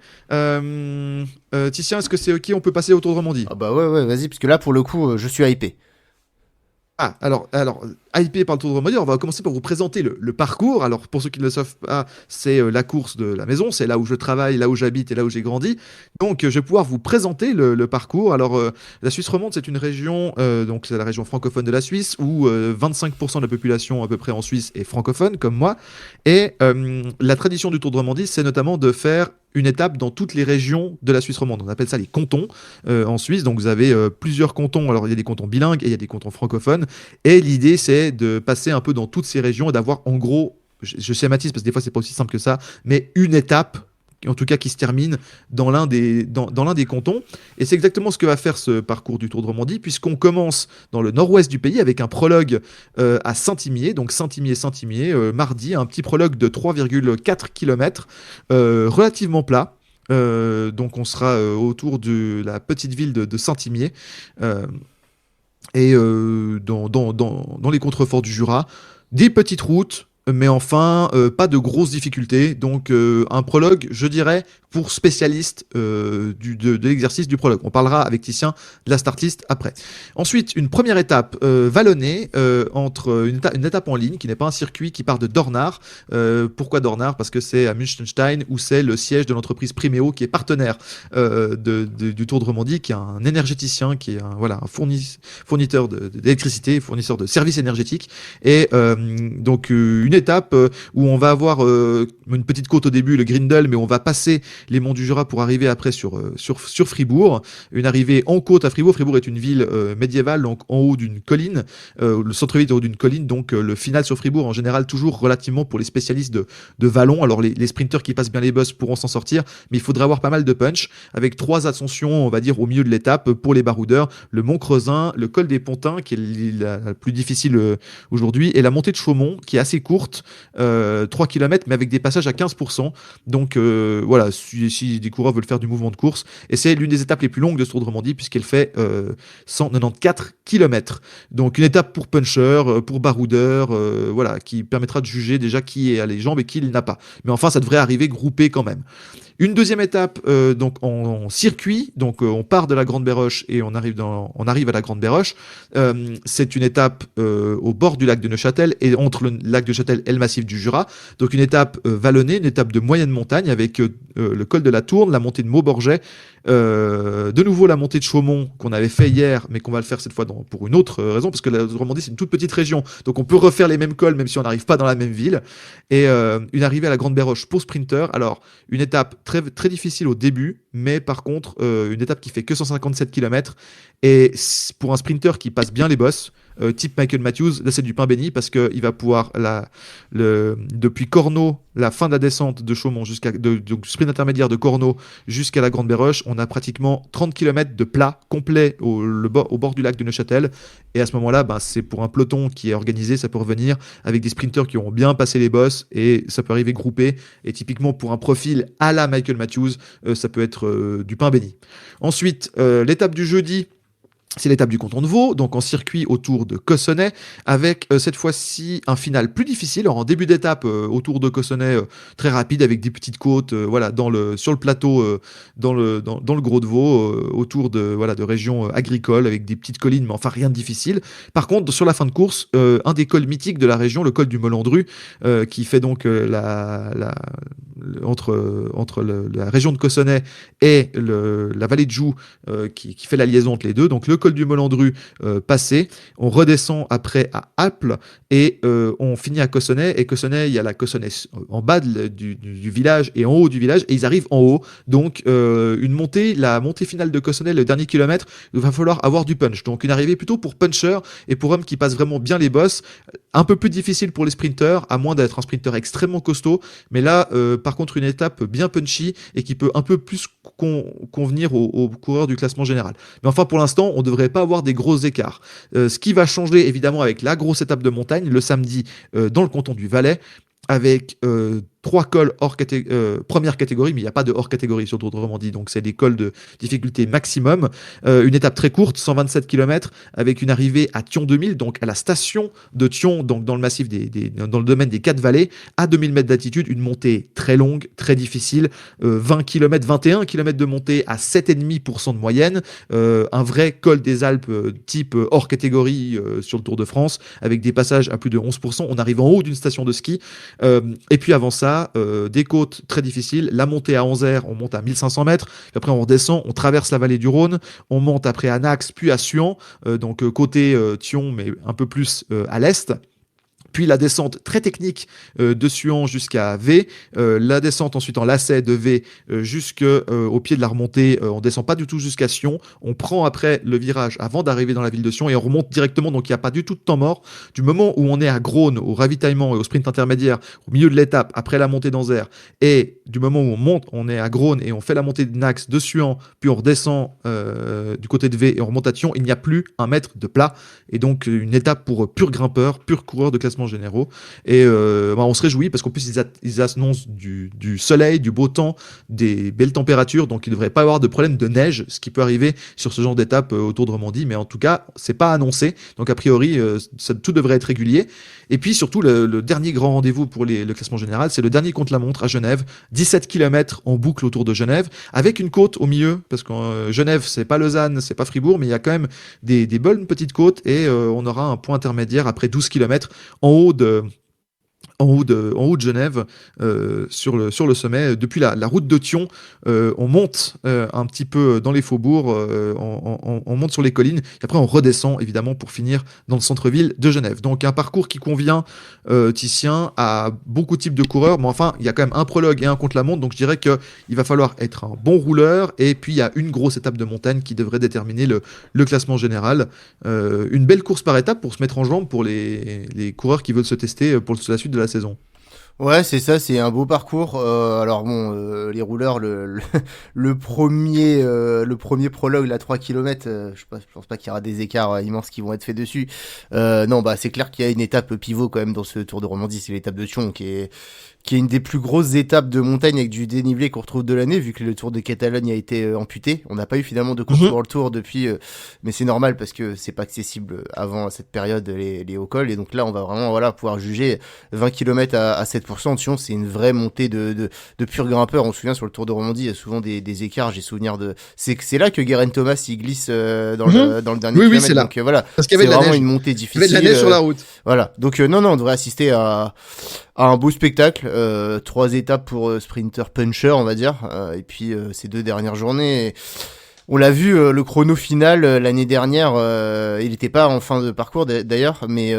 A: Titien, est-ce que c'est ok? On peut passer au Tour de Romandie.
B: Ah bah ouais, vas-y, parce que là, pour le coup, je suis hypé.
A: Ah, alors, hypé par le Tour de Romandie, on va commencer par vous présenter le parcours. Alors, pour ceux qui ne le savent pas, c'est la course de la maison, c'est là où je travaille, là où j'habite et là où j'ai grandi. Donc, je vais pouvoir vous présenter le parcours. Alors, la Suisse romande, c'est une région, donc c'est la région francophone de la Suisse, où 25% de la population à peu près en Suisse est francophone, comme moi. Et la tradition du Tour de Romandie, c'est notamment de faire une étape dans toutes les régions de la Suisse romande. On appelle ça les cantons en Suisse. Donc vous avez plusieurs cantons. Alors il y a des cantons bilingues et il y a des cantons francophones. Et l'idée c'est de passer un peu dans toutes ces régions et d'avoir en gros, je schématise parce que des fois c'est pas aussi simple que ça, mais une étape en tout cas qui se termine dans dans l'un des cantons. Et c'est exactement ce que va faire ce parcours du Tour de Romandie, puisqu'on commence dans le nord-ouest du pays avec un prologue à Saint-Imier, donc Saint-Imier, mardi, un petit prologue de 3,4 km, relativement plat. Donc on sera autour de la petite ville de Saint-Imier et dans les contreforts du Jura, des petites routes, mais enfin pas de grosses difficultés. Donc un prologue, je dirais, pour spécialistes de l'exercice du prologue. On parlera avec Titien de la start list après. Ensuite, une première étape vallonnée entre une étape en ligne qui n'est pas un circuit qui part de Dornard. Pourquoi Dornard? Parce que c'est à Münchenstein où c'est le siège de l'entreprise Primeo qui est partenaire du Tour de Romandie, qui est un énergéticien, qui est un fournisseur d'électricité, fournisseur de services énergétiques. Et donc une étape où on va avoir une petite côte au début, le Grindel, mais on va passer les monts du Jura pour arriver après sur Fribourg. Une arrivée en côte à Fribourg. Fribourg est une ville médiévale, donc en haut d'une colline. Le centre-ville est en haut d'une colline, donc le final sur Fribourg, en général, toujours relativement pour les spécialistes de vallon. Alors les sprinteurs qui passent bien les bosses pourront s'en sortir, mais il faudra avoir pas mal de punch, avec 3 ascensions, on va dire, au milieu de l'étape pour les baroudeurs. Le Mont Creusin, le col des Pontins, qui est la plus difficile aujourd'hui, et la montée de Chaumont, qui est assez courte, 3 km, mais avec des passages à 15%. Donc voilà, si des coureurs veulent faire du mouvement de course. Et c'est l'une des étapes les plus longues de ce Tour de Romandie, puisqu'elle fait 194 km. Donc une étape pour puncher, pour baroudeur, voilà, qui permettra de juger déjà qui a les jambes et qui n'a pas. Mais enfin, ça devrait arriver groupé quand même. Une deuxième étape donc en circuit, donc on part de la Grande Béroche et on arrive à la Grande Béroche. C'est une étape au bord du lac de Neuchâtel et entre le lac de Neuchâtel et le massif du Jura. Donc une étape vallonnée, une étape de moyenne montagne avec le col de la Tourne, la montée de Mauborget, de nouveau la montée de Chaumont qu'on avait fait hier, mais qu'on va le faire cette fois pour une autre raison, parce que la Romandie c'est une toute petite région, donc on peut refaire les mêmes cols même si on n'arrive pas dans la même ville. Et une arrivée à la Grande Béroche pour sprinter. Alors une étape très, très difficile au début, mais par contre une étape qui fait que 157 km et pour un sprinter qui passe bien les bosses, type Michael Matthews, là c'est du pain béni parce qu'il va pouvoir depuis Corneau, la fin de la descente de Chaumont donc sprint intermédiaire de Corneau jusqu'à la Grande Béroche, on a pratiquement 30 km de plat complet au bord du lac de Neuchâtel. Et à ce moment-là, c'est pour un peloton qui est organisé, ça peut revenir avec des sprinters qui auront bien passé les bosses et ça peut arriver groupé. Et typiquement pour un profil à la Michael Matthews, ça peut être du pain béni. Ensuite, l'étape du jeudi, C'est l'étape du canton de Vaud, donc en circuit autour de Cossonay, avec cette fois-ci un final plus difficile. Alors, en début d'étape, autour de Cossonay, très rapide, avec des petites côtes, voilà, sur le plateau, dans le Gros de Vaud, autour de, voilà, de régions agricoles, avec des petites collines, mais enfin rien de difficile. Par contre, sur la fin de course, un des cols mythiques de la région, le col du Molandru, qui fait donc entre la région de Cossonay et la vallée de Joux, qui fait la liaison entre les deux. Donc le col du Molandru passé, on redescend après à Aples et on finit à Cossonay. Et Cossonay, il y a la Cossonay en bas du village et en haut du village, et ils arrivent en haut. Donc la montée finale de Cossonay, le dernier kilomètre, il va falloir avoir du punch. Donc une arrivée plutôt pour puncher et pour hommes qui passent vraiment bien les bosses. Un peu plus difficile pour les sprinteurs, à moins d'être un sprinter extrêmement costaud. Mais là, par contre, une étape bien punchy et qui peut un peu plus convenir aux coureurs du classement général. Mais enfin, pour l'instant, on ne devrait pas avoir des gros écarts. Ce qui va changer, évidemment, avec la grosse étape de montagne, le samedi, dans le canton du Valais, avec 3 cols première catégorie, mais il n'y a pas de hors catégorie sur Tour de Romandie, donc c'est des cols de difficulté maximum. Une étape très courte, 127 km, avec une arrivée à Thion 2000, donc à la station de Thion, donc dans le massif dans le domaine des 4 vallées, à 2000 mètres d'altitude, une montée très longue, très difficile, 20 km, 21 km de montée à 7,5% de moyenne, un vrai col des Alpes type hors catégorie sur le Tour de France, avec des passages à plus de 11%. On arrive en haut d'une station de ski, et puis avant ça, des côtes très difficiles, la montée à Anzère, on monte à 1500 mètres, puis après on redescend, on traverse la vallée du Rhône, on monte après à Nax, puis à Suan, donc côté Thion, mais un peu plus à l'est. Puis la descente très technique de Suan jusqu'à V, la descente ensuite en lacet de V jusqu'au pied de la remontée, on descend pas du tout jusqu'à Sion, on prend après le virage avant d'arriver dans la ville de Sion et on remonte directement, donc il n'y a pas du tout de temps mort. Du moment où on est à Grosne, au ravitaillement et au sprint intermédiaire, au milieu de l'étape, après la montée d'Anzère, et du moment où on est à Grosne et on fait la montée de Nax, de Suan, puis on redescend du côté de V et on remonte à Sion, il n'y a plus un mètre de plat, et donc une étape pour pur grimpeur, pur coureur de classement généraux. Et on se réjouit parce qu'en plus ils annoncent du soleil, du beau temps, des belles températures, donc il ne devrait pas avoir de problème de neige, ce qui peut arriver sur ce genre d'étape autour de Romandie, mais en tout cas c'est pas annoncé, donc a priori tout devrait être régulier. Et puis surtout le dernier grand rendez-vous pour le classement général, c'est le dernier contre-la-montre à Genève, 17 km en boucle autour de Genève, avec une côte au milieu, parce que Genève c'est pas Lausanne, c'est pas Fribourg, mais il y a quand même des bonnes petites côtes, et on aura un point intermédiaire après 12 km en haut de Genève, sur le sommet. Depuis la route de Thion, on monte un petit peu dans les faubourgs, on monte sur les collines, et après on redescend évidemment pour finir dans le centre-ville de Genève. Donc un parcours qui convient, Titien, à beaucoup de types de coureurs, mais enfin il y a quand même un prologue et un contre-la-montre, donc je dirais qu'il va falloir être un bon rouleur, et puis il y a une grosse étape de montagne qui devrait déterminer le classement général. Une belle course par étape pour se mettre en jambe pour les coureurs qui veulent se tester pour la suite de la saison.
B: Ouais, c'est ça, c'est un beau parcours. Alors bon, les rouleurs, le premier prologue, là, 3 km, je pense pas qu'il y aura des écarts immenses qui vont être faits dessus. Non, bah c'est clair qu'il y a une étape pivot quand même dans ce Tour de Romandie, c'est l'étape de Thion qui est une des plus grosses étapes de montagne avec du dénivelé qu'on retrouve de l'année, vu que le Tour de Catalogne a été amputé. On n'a pas eu finalement de course dans le Tour depuis, mais c'est normal parce que c'est pas accessible avant cette période, les hauts cols. Et donc là, on va vraiment pouvoir juger 20 km à 7%. Thion, c'est une vraie montée de pur grimpeur. On se souvient sur le Tour de Romandie, il y a souvent des écarts. J'ai souvenir c'est là que Geraint Thomas il glisse dans le dernier kilomètre.
A: Oui, c'est là.
B: Donc voilà,
A: parce qu'il y avait
B: c'est vraiment
A: neige.
B: une montée difficile.
A: Il y avait de la neige sur la route.
B: Voilà. Donc non, on devrait assister à un beau spectacle, 3 étapes pour sprinter puncher, on va dire, et puis ces 2 dernières journées. On l'a vu, le chrono final l'année dernière, il n'était pas en fin de parcours d'ailleurs, mais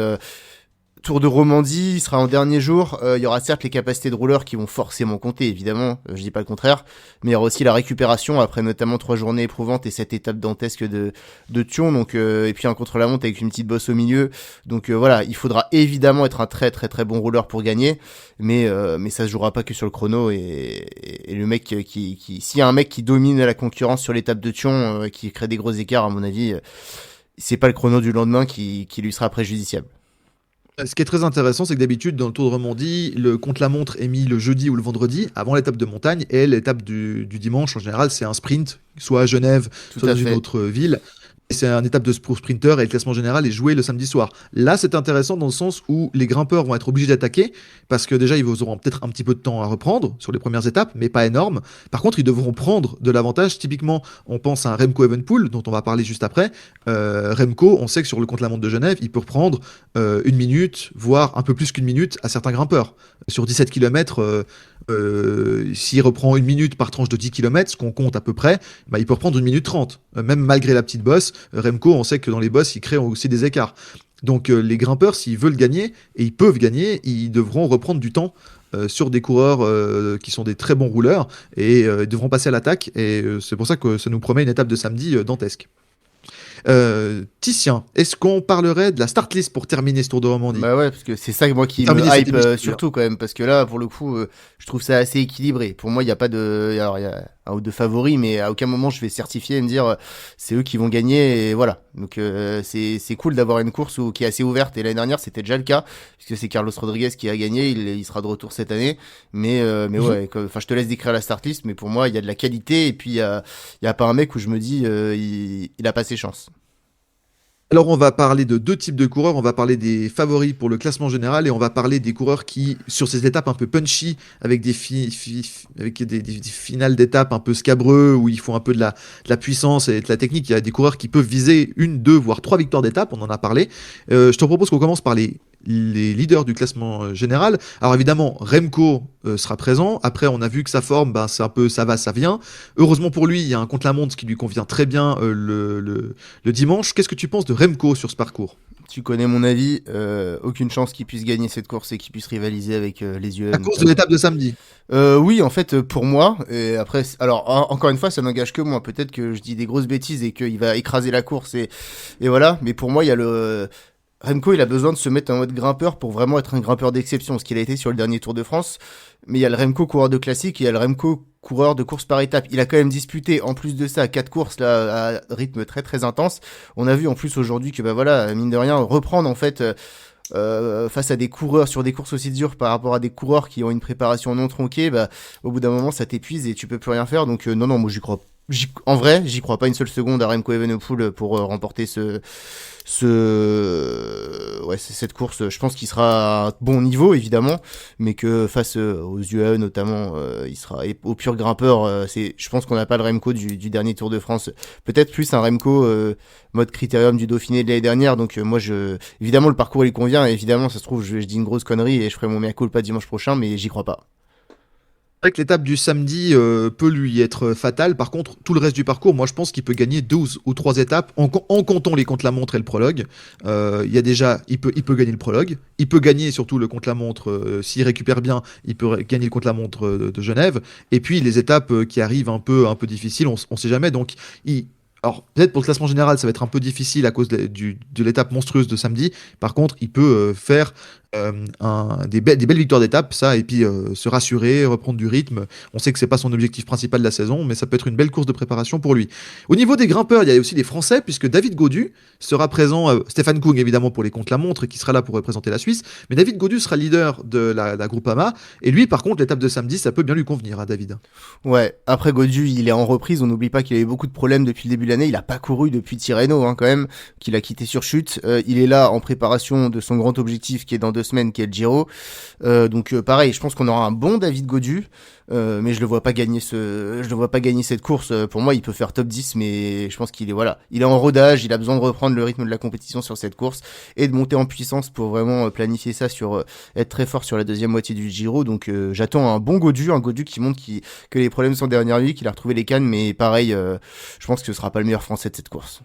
B: Tour de Romandie, il sera en dernier jour. Il y aura certes les capacités de rouleurs qui vont forcément compter, évidemment, je dis pas le contraire, mais il y aura aussi la récupération après notamment 3 journées éprouvantes et cette étape dantesque de Thion, donc et puis un contre-la-montre avec une petite bosse au milieu. Donc voilà, il faudra évidemment être un très très très bon rouleur pour gagner, mais ça se jouera pas que sur le chrono, et le mec s'il y a un mec qui domine la concurrence sur l'étape de Thion, qui crée des gros écarts, à mon avis, c'est pas le chrono du lendemain qui lui sera préjudiciable.
A: Ce qui est très intéressant, c'est que d'habitude, dans le Tour de Romandie, le contre-la-montre est mis le jeudi ou le vendredi, avant l'étape de montagne, et l'étape du dimanche, en général, c'est un sprint, soit à Genève,
B: Tout
A: soit
B: à
A: dans une
B: fait.
A: autre ville. c'est une étape pour sprinter et le classement général est joué le samedi soir. Là, c'est intéressant dans le sens où les grimpeurs vont être obligés d'attaquer parce que déjà, ils auront peut-être un petit peu de temps à reprendre sur les premières étapes, mais pas énorme. Par contre, ils devront prendre de l'avantage. Typiquement, on pense à un Remco Evenepoel, dont on va parler juste après. Remco, on sait que sur le contre-la-montre de Genève, il peut reprendre une minute, voire un peu plus qu'une minute à certains grimpeurs. Sur 17 km, s'il reprend une minute par tranche de 10 km, ce qu'on compte à peu près, bah, il peut reprendre une minute 30. Même malgré la petite bosse, Remco, on sait que dans les bosses, il crée aussi des écarts. Donc les grimpeurs, s'ils veulent gagner, et ils peuvent gagner, ils devront reprendre du temps sur des coureurs qui sont des très bons rouleurs, et ils devront passer à l'attaque, et c'est pour ça que ça nous promet une étape de samedi dantesque. Titien, est-ce qu'on parlerait de la start list pour terminer ce Tour de Romandie?
B: Bah ouais, parce que c'est ça moi qui me
A: Terminer cette
B: hype
A: émission,
B: surtout quand même, parce que là, pour le coup, je trouve ça assez équilibré. Pour moi, il n'y a pas de... Alors, il y a un ou deux favoris, mais à aucun moment je vais certifier et me dire c'est eux qui vont gagner, et voilà. Donc c'est cool d'avoir une course qui est assez ouverte, et l'année dernière, c'était déjà le cas, puisque c'est Carlos Rodriguez qui a gagné, il sera de retour cette année. Mais ouais, enfin, je te laisse décrire la start list, mais pour moi, il y a de la qualité, et puis il y a pas un mec où je me dis il a pas ses chances.
A: Alors on va parler de deux types de coureurs, on va parler des favoris pour le classement général et on va parler des coureurs qui, sur ces étapes un peu punchy, avec avec des finales d'étapes un peu scabreux, où ils font un peu de la puissance et de la technique, il y a des coureurs qui peuvent viser une, deux, voire trois victoires d'étape, on en a parlé. Je te propose qu'on commence par les leaders du classement général. Alors évidemment, Remco sera présent. Après, on a vu que sa forme, ben, c'est un peu ça va, ça vient. Heureusement pour lui, il y a un contre-la-montre qui lui convient très bien le dimanche. Qu'est-ce que tu penses de Remco sur ce parcours?
B: Tu connais mon avis, aucune chance qu'il puisse gagner cette course et qu'il puisse rivaliser avec les
A: À
B: UAE
A: cause de
B: notamment.
A: l'étape de samedi.
B: Oui, en fait, pour moi, et après, alors encore une fois, ça n'engage que moi. Peut-être que je dis des grosses bêtises et qu'il va écraser la course et voilà. Mais pour moi, il y a le Remco, il a besoin de se mettre en mode grimpeur pour vraiment être un grimpeur d'exception, ce qu'il a été sur le dernier Tour de France. Mais il y a le Remco coureur de classique et il y a le Remco coureur de course par étape. Il a quand même disputé, en plus de ça, 4 courses là, à rythme très très intense. On a vu en plus aujourd'hui que, bah voilà, mine de rien, reprendre en fait face à des coureurs sur des courses aussi dures par rapport à des coureurs qui ont une préparation non tronquée, bah, au bout d'un moment, ça t'épuise et tu peux plus rien faire. Donc non, non, moi j'y crois. En vrai, j'y crois pas une seule seconde à Remco Evenepoel pour remporter cette course. Je pense qu'il sera à un bon niveau évidemment, mais que face aux UAE notamment, il sera et au pur grimpeur. Je pense qu'on n'a pas le Remco du dernier Tour de France. Peut-être plus un Remco mode critérium du Dauphiné de l'année dernière. Donc évidemment le parcours il convient. Et évidemment, ça se trouve je dis une grosse connerie et je ferai mon mea culpa dimanche prochain, mais j'y crois pas.
A: C'est vrai que l'étape du samedi peut lui être fatale. Par contre, tout le reste du parcours, moi je pense qu'il peut gagner 12 ou 3 étapes en comptant les contre-la-montre et le prologue. Il y a déjà, il peut gagner le prologue. Il peut gagner surtout le contre-la-montre. S'il récupère bien, il peut gagner le contre-la-montre de Genève. Et puis les étapes qui arrivent un peu difficiles, on sait jamais. Donc alors, peut-être pour le classement général, ça va être un peu difficile à cause de l'étape monstrueuse de samedi. Par contre, il peut faire des belles victoires d'étape, ça, et puis se rassurer, reprendre du rythme. On sait que c'est pas son objectif principal de la saison, mais ça peut être une belle course de préparation pour lui. Au niveau des grimpeurs, il y a aussi des Français, puisque David Gaudu sera présent, Stéphane Kung évidemment pour les contre-la-montre, qui sera là pour représenter la Suisse, mais David Gaudu sera leader de la Groupama, et lui, par contre, l'étape de samedi, ça peut bien lui convenir à David.
B: Ouais, après Gaudu, il est en reprise, on n'oublie pas qu'il a eu beaucoup de problèmes depuis le début de l'année, il a pas couru depuis Tirreno hein, quand même, qu'il a quitté sur chute, il est là en préparation de son grand objectif qui est dans 2 semaines, qui est le Giro, donc pareil, je pense qu'on aura un bon David Gaudu, mais je le vois pas gagner cette course, pour moi il peut faire top 10, mais je pense qu'il est, voilà, il est en rodage, il a besoin de reprendre le rythme de la compétition sur cette course, et de monter en puissance pour vraiment planifier ça sur, être très fort sur la deuxième moitié du Giro, donc j'attends un bon Gaudu, un Gaudu qui montre que les problèmes sont derrière lui, qu'il a retrouvé les cannes, mais pareil, je pense que ce sera pas le meilleur français de cette course.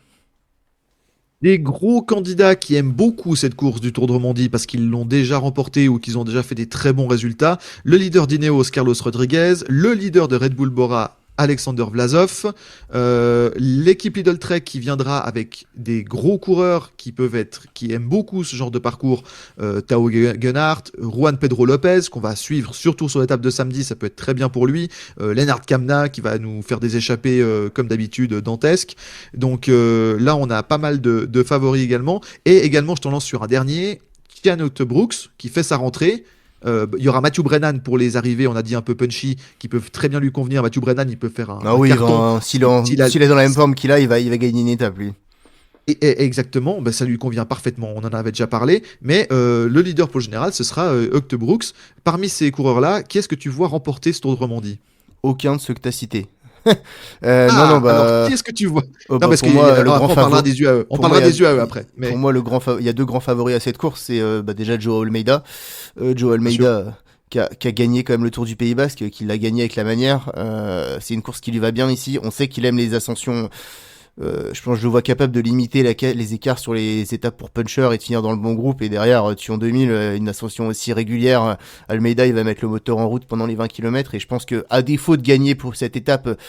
A: Des gros candidats qui aiment beaucoup cette course du Tour de Romandie parce qu'ils l'ont déjà remportée ou qu'ils ont déjà fait des très bons résultats. Le leader d'Ineos, Carlos Rodriguez. Le leader de Red Bull Bora, Alexander Vlasov. L'équipe Lidl Trek qui viendra avec des gros coureurs qui aiment beaucoup ce genre de parcours. Tao Gegenhardt, Juan Pedro Lopez, qu'on va suivre surtout sur l'étape de samedi, ça peut être très bien pour lui. Lennart Kamna qui va nous faire des échappées comme d'habitude dantesques. Donc là, on a pas mal de favoris également. Et également, je t'en lance sur un dernier, Kianot Brooks qui fait sa rentrée. Il y aura Mathieu Brennan pour les arrivées, on a dit un peu punchy, qui peuvent très bien lui convenir. Mathieu Brennan, il peut faire
B: Ah
A: un
B: oui,
A: carton.
B: s'il est dans la même forme qu'il a, il va gagner une étape lui.
A: Exactement, bah, ça lui convient parfaitement, on en avait déjà parlé, mais le leader pour le général, ce sera Octe Brooks. Parmi ces coureurs-là, qui est-ce que tu vois remporter ce Tour de Romandie?
B: Aucun de ceux que t'as cités. Non,
A: Ah, alors qui
B: bah,
A: est-ce que tu vois?
B: oh,
A: Non,
B: bah
A: parce
B: pour
A: que
B: moi, le grand
A: après, on parlera
B: favori.
A: des UAE. On
B: Pour moi,
A: parlera des UAE après,
B: pour
A: mais
B: moi, il y a deux grands favoris à cette course. C'est bah, déjà Joe Almeida. Joe
A: bien sûr.
B: Almeida qui a gagné quand même le Tour du Pays Basque, qui l'a gagné avec la manière. C'est une course qui lui va bien ici. On sait qu'il aime les ascensions. Je pense que je le vois capable de limiter les écarts sur les étapes pour puncher et de finir dans le bon groupe. Et derrière, Tuon 2000, une ascension aussi régulière. Almeida, il va mettre le moteur en route pendant les 20 km. Et je pense que à défaut de gagner pour cette étape,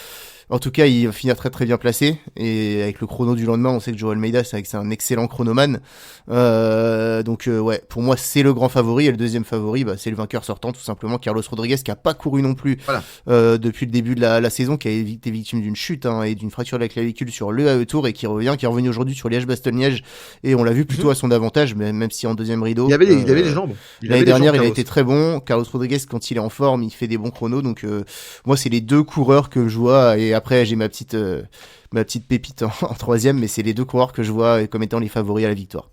B: en tout cas, il va finir très très bien placé. Et avec le chrono du lendemain, on sait que Joe Almeida, c'est un excellent chronomane. Donc ouais, pour moi, c'est le grand favori. Et le deuxième favori, bah, c'est le vainqueur sortant, tout simplement, Carlos Rodriguez, qui a pas couru non plus
A: Voilà.
B: depuis le début de la saison, qui a été victime d'une chute et d'une fracture de la clavicule sur le AE Tour et qui est revenu aujourd'hui sur Liège-Bastogne-Liège. Et on l'a vu plutôt
A: Mhm.
B: à son avantage, mais même si en deuxième
A: Il
B: rideau.
A: avait il avait les jambes. Il
B: L'année
A: avait les jambes,
B: dernière, il a
A: Carlos.
B: été très bon. Carlos Rodriguez, quand il est en forme, il fait des bons chronos. Donc, moi, c'est les deux coureurs que je vois. Et après, j'ai ma petite pépite en troisième, mais c'est les deux coureurs que je vois comme étant les favoris à la victoire.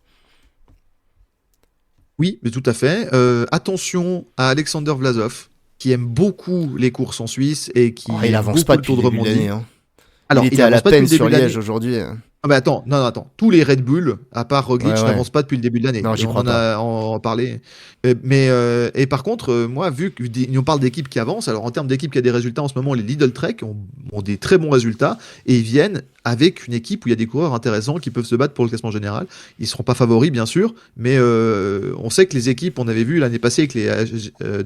A: Oui, mais tout à fait. Attention à Alexander Vlasov, qui aime beaucoup les courses en Suisse et
B: Oh,
A: qui
B: il
A: aime
B: avance
A: beaucoup
B: pas
A: le
B: depuis
A: Tour
B: le
A: de
B: début de
A: Romandie.
B: l'année. Hein. Il
A: Alors, il
B: était à la
A: avance pas depuis
B: peine
A: le début
B: sur
A: de l'année.
B: Liège aujourd'hui.
A: Ah bah attends, non, non, attends. Tous les Red Bull, à part
B: Ouais,
A: Roglic,
B: ouais.
A: n'avancent pas depuis le début de l'année.
B: Non, j'y
A: On
B: crois
A: en
B: pas.
A: a parlé. Et par contre, moi, vu qu'on parle d'équipes qui avancent, alors en termes d'équipes qui a des résultats en ce moment, les Lidl Trek ont des très bons résultats et ils viennent avec une équipe où il y a des coureurs intéressants qui peuvent se battre pour le classement général. Ils seront pas favoris, bien sûr, mais on sait que les équipes, on avait vu l'année passée avec les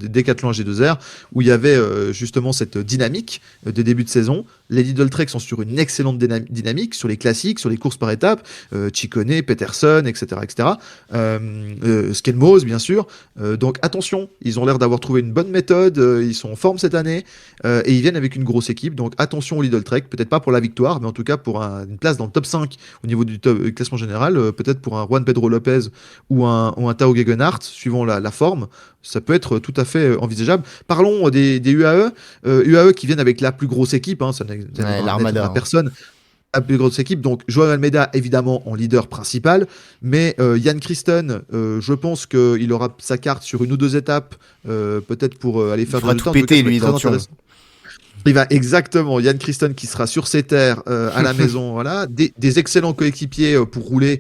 A: Decathlon G2R, où il y avait justement cette dynamique de début de saison. Les Lidl Trek sont sur une excellente dynamique, sur les classiques, sur les courses par étapes, Ciccone, Peterson, etc. etc. Skelmos, bien sûr. Donc attention, ils ont l'air d'avoir trouvé une bonne méthode, ils sont en forme cette année, et ils viennent avec une grosse équipe. Donc attention au Lidl Trek, peut-être pas pour la victoire, mais en tout cas pour une place dans le top 5 au niveau du classement général, peut-être pour un Juan Pedro Lopez ou un Tao Gegenhardt, suivant la forme. Ça peut être tout à fait envisageable. Parlons des UAE. UAE qui viennent avec la plus grosse équipe, hein, ça
B: Ouais, l'Armada.
A: n'étonnera personne. La plus grosse équipe, donc Joao Almeida évidemment en leader principal, mais Jan Kristen, je pense qu'il aura sa carte sur une ou deux étapes, peut-être pour aller
B: Il
A: faire des
B: fera
A: résultats.
B: tout
A: En tout cas,
B: péter,
A: ça va
B: lui,
A: être très
B: dans Tion.
A: intéressant. Il va exactement, Jan Kristen qui sera sur ses terres à la maison, voilà, des excellents coéquipiers pour rouler,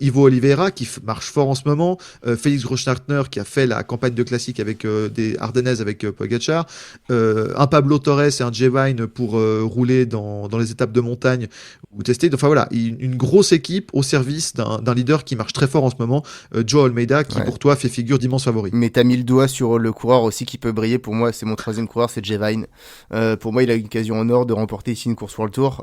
A: Ivo Oliveira qui marche fort en ce moment, Félix Großschartner qui a fait la campagne de classique avec des Ardennaises avec Pogacar, un Pablo Torres et un Jevine pour rouler dans les étapes de montagne ou tester. Enfin voilà, une grosse équipe au service d'un leader qui marche très fort en ce moment, Joe Almeida qui
B: Ouais.
A: pour toi fait figure d'immense favori.
B: Mais t'as mis le doigt sur le coureur aussi qui peut briller. Pour moi, c'est mon troisième coureur, c'est Jevine. Pour moi, il a une occasion en or de remporter ici une course World Tour.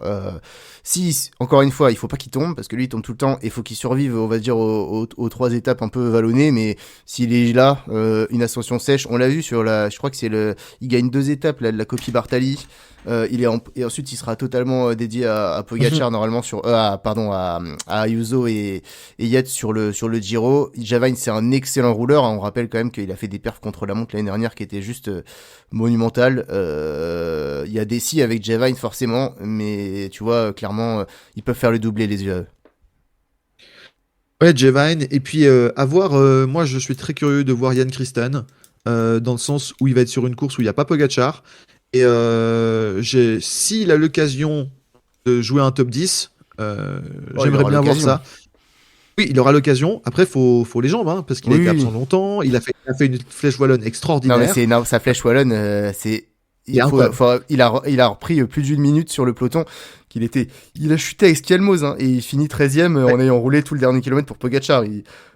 B: Si, encore une fois, il faut pas qu'il tombe, parce que lui, il tombe tout le temps, et il faut qu'il survive, on va dire, aux trois étapes un peu vallonnées, mais s'il est là, une ascension sèche, on l'a vu je crois que il gagne 2 étapes, là, de la copie Bartali. Et ensuite, il sera totalement dédié à Pogacar, normalement, à Ayuso et Yates sur le Giro. Javine, c'est un excellent rouleur. On rappelle quand même qu'il a fait des perfs contre la montre l'année dernière qui étaient juste monumentales. Il y a des si avec Javine, forcément, mais tu vois, clairement, ils peuvent faire le doublé, les UAE.
A: Ouais, Jevine. Et puis, à voir, moi, je suis très curieux de voir Jan Kristen, dans le sens où il va être sur une course où il n'y a pas Pogacar. Et s'il a l'occasion de jouer un top 10,
B: Oh, il
A: j'aimerais
B: aura
A: bien voir
B: l'occasion.
A: ça. Oui, il aura l'occasion. Après, faut les jambes, hein, parce qu'il a
B: Oui,
A: été
B: oui,
A: absent
B: oui.
A: longtemps. Il a fait une flèche wallonne
B: Non, mais
A: extraordinaire.
B: sa flèche wallonne,
A: Il est incroyable.
B: il a repris plus d'une minute sur le peloton. Il a chuté avec Skelmos, hein, et il finit 13ème
A: Ouais.
B: en ayant roulé tout le dernier kilomètre pour Pogacar.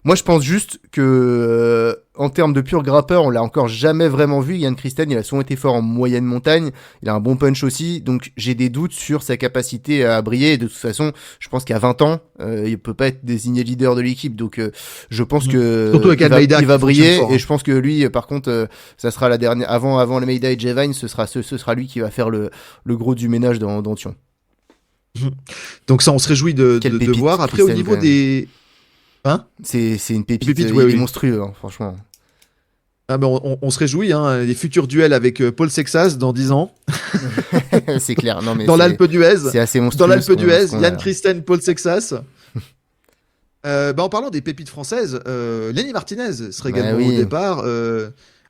B: Moi, je pense juste que, en termes de pur grappeur, on l'a encore jamais vraiment vu. Jan Kristen, il a souvent été fort en moyenne montagne. Il a un bon punch aussi. Donc, j'ai des doutes sur sa capacité à briller. Et de toute façon, je pense qu'à 20 ans, il peut pas être désigné leader de l'équipe. Donc, je pense que
A: Surtout avec Almeida
B: il va
A: qui fonctionne
B: briller.
A: fort, hein.
B: Et je pense que lui, par contre, ça sera la dernière, avant Almeida et Jevine, ce sera lui qui va faire le gros du ménage dans Tion.
A: Donc ça, on se réjouit
B: Quelle
A: de
B: pépite,
A: voir. Après, au
B: Kristen,
A: niveau
B: quand même.
A: des... Hein?
B: C'est une pépite,
A: Pépite,
B: il
A: ouais,
B: est
A: oui.
B: monstrueux, hein, franchement.
A: Ah ben, on se réjouit, hein, les futurs duels avec Paul Sexas dans 10 ans.
B: C'est clair, non mais
A: Dans l'Alpe d'Huez.
B: c'est assez
A: Dans
B: monstrueux
A: l'Alpe
B: ce
A: d'Huez,
B: qu'on
A: Jan
B: a.
A: Kristen, Paul Sexas. En parlant des pépites françaises, Lenny Martinez serait
B: Bah
A: également au
B: oui.
A: départ.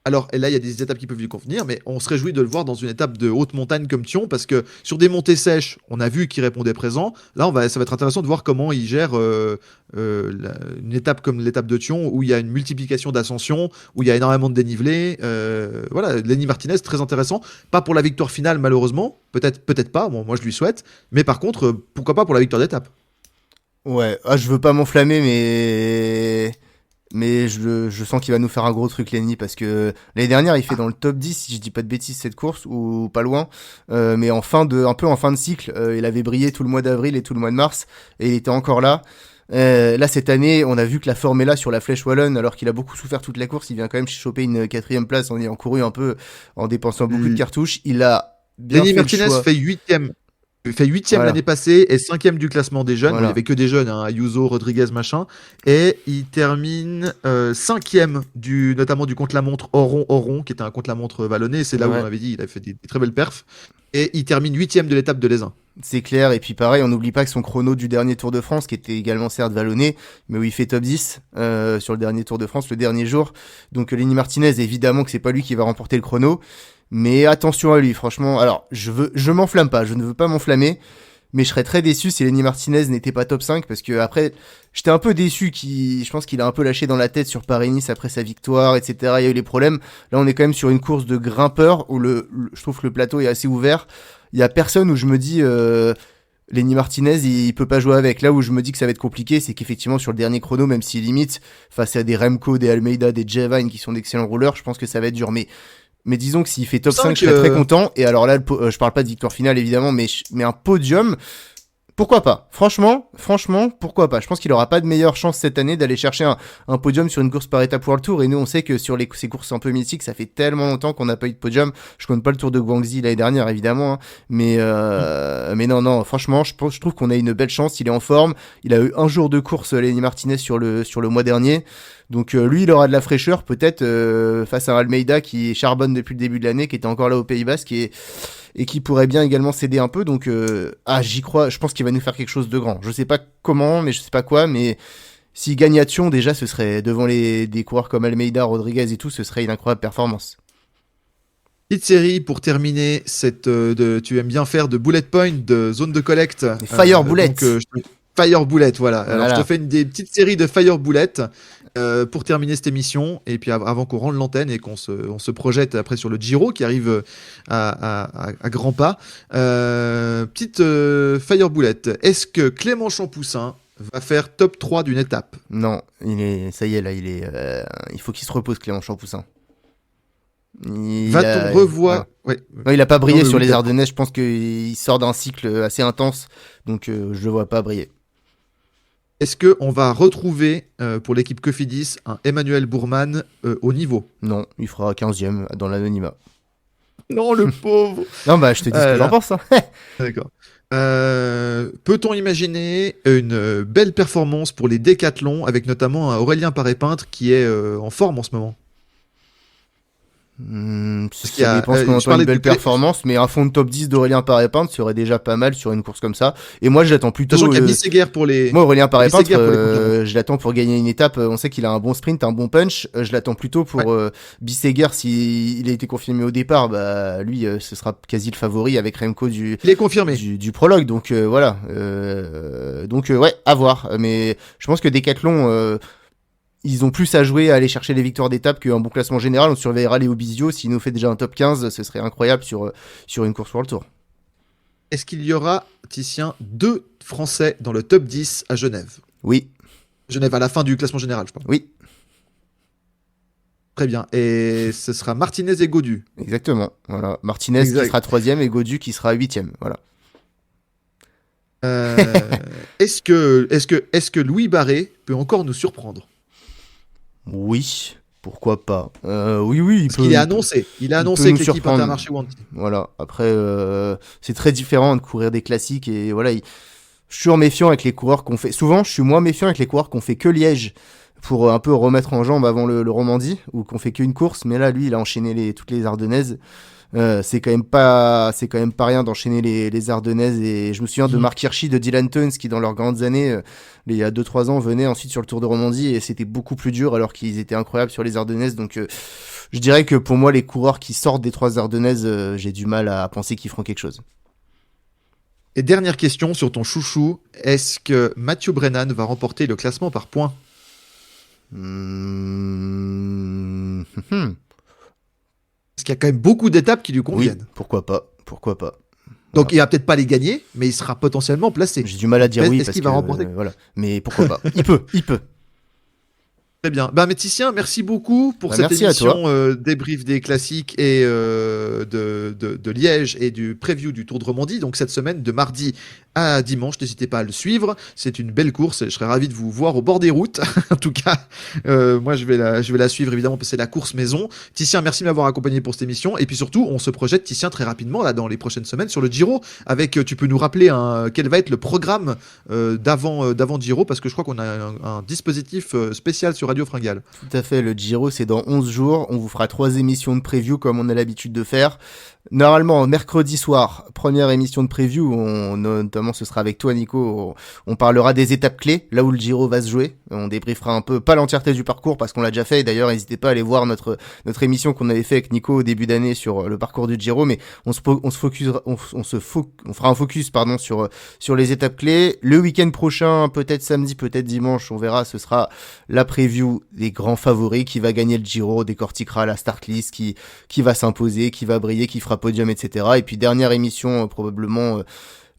A: Alors et là, il y a des étapes qui peuvent lui convenir, mais on se réjouit de le voir dans une étape de haute montagne comme Thion, parce que sur des montées sèches, on a vu qu'il répondait présent. Là, ça va être intéressant de voir comment il gère une étape comme l'étape de Thion, où il y a une multiplication d'ascensions, où il y a énormément de dénivelé. Voilà, Lenny Martinez, très intéressant. Pas pour la victoire finale, malheureusement. Peut-être pas. Bon, moi, je lui souhaite. Mais par contre, pourquoi pas pour la victoire d'étape.
B: Ouais, ah, je veux pas m'enflammer, mais je sens qu'il va nous faire un gros truc, Lenny, parce que l'année dernière, il fait dans le top 10, si je dis pas de bêtises, cette course, ou pas loin. Mais un peu en fin de cycle, il avait brillé tout le mois d'avril et tout le mois de mars, et il était encore là. Là, cette année, on a vu que la forme est là sur la Flèche Wallonne, alors qu'il a beaucoup souffert toute la course. Il vient quand même choper une 4e place en ayant couru un peu, en dépensant beaucoup de cartouches. Il a bien
A: Lenny
B: fait le
A: Martinez
B: choix.
A: fait huitième. Il fait huitième
B: Voilà,
A: l'année passée et cinquième du classement des jeunes. Bon, il n'y
B: voilà.
A: avait que des jeunes, hein, Ayuso, Rodriguez, machin. Et il termine cinquième, notamment du contre-la-montre Oron, qui était un contre-la-montre vallonné. C'est là où on
B: Ouais.
A: avait dit il avait fait des très belles perfs. Et il termine huitième de l'étape de l'Aisin.
B: C'est clair, et puis pareil, on n'oublie pas que son chrono du dernier Tour de France, qui était également certes vallonné, mais où il fait top 10 sur le dernier Tour de France, le dernier jour. Donc Lenny Martinez, évidemment que c'est pas lui qui va remporter le chrono, mais attention à lui, franchement. Alors, je m'enflamme pas, je ne veux pas m'enflammer, mais je serais très déçu si Lenny Martinez n'était pas top 5, parce que après, j'étais un peu déçu, je pense qu'il a un peu lâché dans la tête sur Paris-Nice après sa victoire, etc. Il y a eu les problèmes. Là, on est quand même sur une course de grimpeurs, où je trouve que le plateau est assez ouvert. Il y a personne où je me dis Lenny Martinez il peut pas jouer avec. Là où je me dis que ça va être compliqué, c'est qu'effectivement sur le dernier chrono, même s'il limite face à des Remco, des Almeida, des Javine qui sont d'excellents rouleurs, je pense que ça va être dur. Mais disons que s'il fait top 5,
A: 5,
B: je serais très content. Et alors là, je parle pas de victoire finale évidemment, mais un podium. Pourquoi pas? Franchement, pourquoi pas? Je pense qu'il aura pas de meilleure chance cette année d'aller chercher un podium sur une course par étape World Tour. Et nous, on sait que sur ces courses un peu mythiques, ça fait tellement longtemps qu'on n'a pas eu de podium. Je compte pas le Tour de Guangxi l'année dernière, évidemment. Hein. Mais non, franchement, je trouve qu'on a une belle chance. Il est en forme. Il a eu un jour de course, Lenny Martinez, sur le mois dernier. Donc lui, il aura de la fraîcheur, peut-être face à un Almeida qui charbonne depuis le début de l'année, qui était encore là au Pays Basque et qui pourrait bien également céder un peu. Donc j'y crois. Je pense qu'il va nous faire quelque chose de grand. Je sais pas comment, mais je sais pas quoi. Mais s'il gagne à Thion, déjà, ce serait devant des coureurs comme Almeida, Rodriguez et tout, ce serait une incroyable performance.
A: Petite série pour terminer tu aimes bien faire de bullet point, de zone de collecte.
B: Des Fire Bullets.
A: Fire bullet, voilà. Alors
B: Voilà.
A: je te fais des petites séries de fire bullet pour terminer cette émission et puis avant qu'on rende l'antenne et on se projette après sur le Giro qui arrive à grands pas. Petite fire bullet. Est-ce que Clément Champoussin va faire top 3 d'une étape?
B: Non, ça y est là, il faut qu'il se repose, Clément Champoussin.
A: Va-t-on revoir?
B: Voilà.
A: Ouais.
B: Non, il a pas brillé
A: Non,
B: sur les
A: oui,
B: Ardennaises. Je pense qu'il sort d'un cycle assez intense, donc je le vois pas briller.
A: Est-ce qu'on va retrouver pour l'équipe Cofidis un Emmanuel Bourman au niveau?
B: Non, il fera 15e dans l'anonymat.
A: Non, le pauvre.
B: Non, bah je te dis ce que j'en
A: Là,
B: pense. Hein.
A: d'accord. Peut-on imaginer une belle performance pour les décathlons avec notamment un Aurélien Paré-Peintre qui est en forme en ce moment? Parce qu'il y
B: Ça
A: a,
B: dépend ce qu'on
A: je
B: entend
A: parlais
B: une belle performance, mais un fond de top 10 d'Aurélien Paré-Peintre serait déjà pas mal sur une course comme ça. Et moi, je l'attends plutôt.
A: Sachant qu'il y a Bisseguer pour les.
B: Moi, Aurélien Paré-Peintre,
A: Bisseguer pour les contre-la-montre.
B: je l'attends pour gagner une étape. On sait qu'il a un bon sprint, un bon punch. Je l'attends plutôt pour
A: Ouais.
B: Bisseguer. S'il a été confirmé au départ, bah lui, ce sera quasi le favori avec Remco
A: Il est confirmé.
B: du prologue. Donc voilà. Ouais, à voir. Mais je pense que Decathlon. Ils ont plus à jouer à aller chercher les victoires d'étape qu'un bon classement général. On surveillera Léo Bizio. S'il nous fait déjà un top 15, ce serait incroyable sur une course World Tour.
A: Est-ce qu'il y aura, Titien, 2 Français dans le top 10 à Genève?
B: Oui,
A: Genève à la fin du classement général, je pense.
B: oui,
A: Très bien. Et ce sera Martinez et Godu.
B: exactement. Voilà. Martinez
A: Exact.
B: qui sera 3e et Godu qui sera 8e. Voilà.
A: Euh, est-ce que Louis Barré peut encore nous surprendre?
B: Oui, pourquoi pas. Oui,
A: Parce qu'il est annoncé. Il a
B: il peut
A: annoncé
B: nous
A: que l'équipe
B: surprendre.
A: Intermarché Wanty.
B: Voilà. Après, c'est très différent de courir des classiques et voilà. Je suis toujours méfiant avec les coureurs qu'on fait. Souvent, je suis moins méfiant avec les coureurs qu'on fait que Liège pour un peu remettre en jambe avant le Romandie ou qu'on fait qu'une course. Mais là, lui, il a enchaîné toutes les Ardennaises. C'est quand même pas rien d'enchaîner les Ardennaises. Et je me souviens de Marc Hirschi, de Dylan Teuns qui dans leurs grandes années, il y a 2-3 ans, venaient ensuite sur le Tour de Romandie et c'était beaucoup plus dur alors qu'ils étaient incroyables sur les Ardennaises. Donc je dirais que pour moi, les coureurs qui sortent des 3 Ardennaises, j'ai du mal à penser qu'ils feront quelque chose.
A: Et dernière question sur ton chouchou, est-ce que Mathieu Brennan va remporter le classement par points? Parce qu'il y a quand même beaucoup d'étapes qui lui
B: Oui,
A: conviennent.
B: pourquoi pas.
A: Donc il va peut-être pas les gagner, mais il sera potentiellement placé.
B: J'ai du mal à dire oui
A: Est-ce
B: parce
A: qu'il
B: que
A: va remporter?
B: voilà. Mais pourquoi pas. Il peut.
A: Très bien. Bah, Méticien, merci beaucoup pour cette
B: Merci à toi.
A: émission débrief des classiques et de Liège et du preview du Tour de Romandie. Donc cette semaine, de mardi à dimanche, n'hésitez pas à le suivre. C'est une belle course et je serais ravi de vous voir au bord des routes. En tout cas, moi je vais la suivre évidemment parce que c'est la course maison. Titien, merci de m'avoir accompagné pour cette émission. Et puis surtout, on se projette, Titien, très rapidement là dans les prochaines semaines sur le Giro. Avec, tu peux nous rappeler quel va être le programme d'avant Giro parce que je crois qu'on a un dispositif spécial sur Radio Fringale.
B: Tout à fait, le Giro c'est dans 11 jours, on vous fera 3 émissions de preview comme on a l'habitude de faire. Normalement, mercredi soir, première émission de preview, notamment ce sera avec toi Nico, on parlera des étapes clés, là où le Giro va se jouer. On débriefera un peu, pas l'entièreté du parcours parce qu'on l'a déjà fait, d'ailleurs n'hésitez pas à aller voir notre émission qu'on avait fait avec Nico au début d'année sur le parcours du Giro, mais on fera un focus sur les étapes clés. Le week-end prochain, peut-être samedi, peut-être dimanche, on verra, ce sera la preview des grands favoris, qui va gagner le Giro, décortiquera la start list, qui va s'imposer, qui va briller, qui fera podium, etc. Et puis dernière émission probablement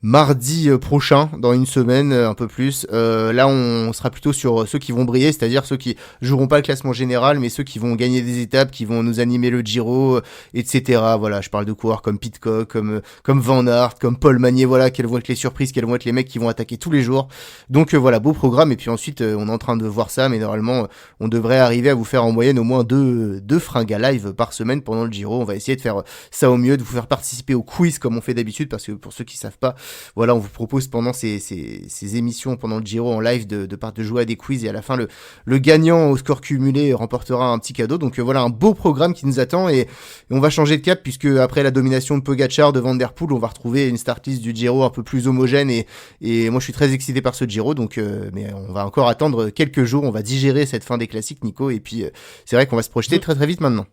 B: mardi prochain, dans une semaine, un peu plus. Là, on sera plutôt sur ceux qui vont briller, c'est-à-dire ceux qui joueront pas le classement général, mais ceux qui vont gagner des étapes, qui vont nous animer le Giro, etc. Voilà, je parle de coureurs comme Pidcock, comme Van Aert, comme Paul Magnier, voilà, quelles vont être les surprises, quels vont être les mecs qui vont attaquer tous les jours. Donc voilà, beau programme. Et puis ensuite, on est en train de voir ça, mais normalement, on devrait arriver à vous faire en moyenne au moins deux fringues à live par semaine pendant le Giro. On va essayer de faire ça au mieux, de vous faire participer au quiz comme on fait d'habitude, parce que pour ceux qui savent pas, voilà, on vous propose pendant ces émissions, pendant le Giro en live, de jouer à des quiz, et à la fin, le gagnant au score cumulé remportera un petit cadeau. Donc voilà, un beau programme qui nous attend, et on va changer de cap, puisque après la domination de Pogacar, de Van Der Poel, on va retrouver une start list du Giro un peu plus homogène, et moi je suis très excité par ce Giro, donc mais on va encore attendre quelques jours, on va digérer cette fin des classiques, Nico, et puis c'est vrai qu'on va se projeter très très vite maintenant.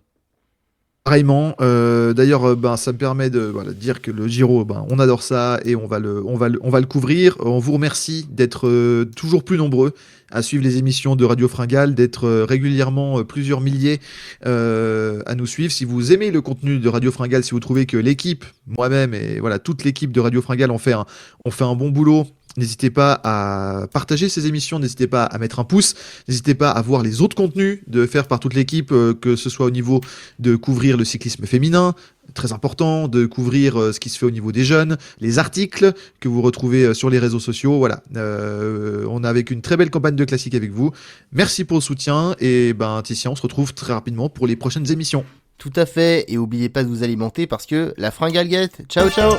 A: Pareillement. D'ailleurs, ça me permet de dire que le Giro, on adore ça et on va le couvrir. On vous remercie d'être toujours plus nombreux à suivre les émissions de Radio Fringale, d'être régulièrement plusieurs milliers à nous suivre. Si vous aimez le contenu de Radio Fringale, si vous trouvez que l'équipe, moi-même et voilà toute l'équipe de Radio Fringale, on fait un bon boulot. N'hésitez pas à partager ces émissions, n'hésitez pas à mettre un pouce, n'hésitez pas à voir les autres contenus de faire par toute l'équipe, que ce soit au niveau de couvrir le cyclisme féminin, très important, de couvrir ce qui se fait au niveau des jeunes, les articles que vous retrouvez sur les réseaux sociaux. Voilà, on a avec une très belle campagne de classiques avec vous. Merci pour le soutien et Titien, on se retrouve très rapidement pour les prochaines émissions.
B: Tout à fait, et n'oubliez pas de vous alimenter parce que la fringale guette. Ciao ciao.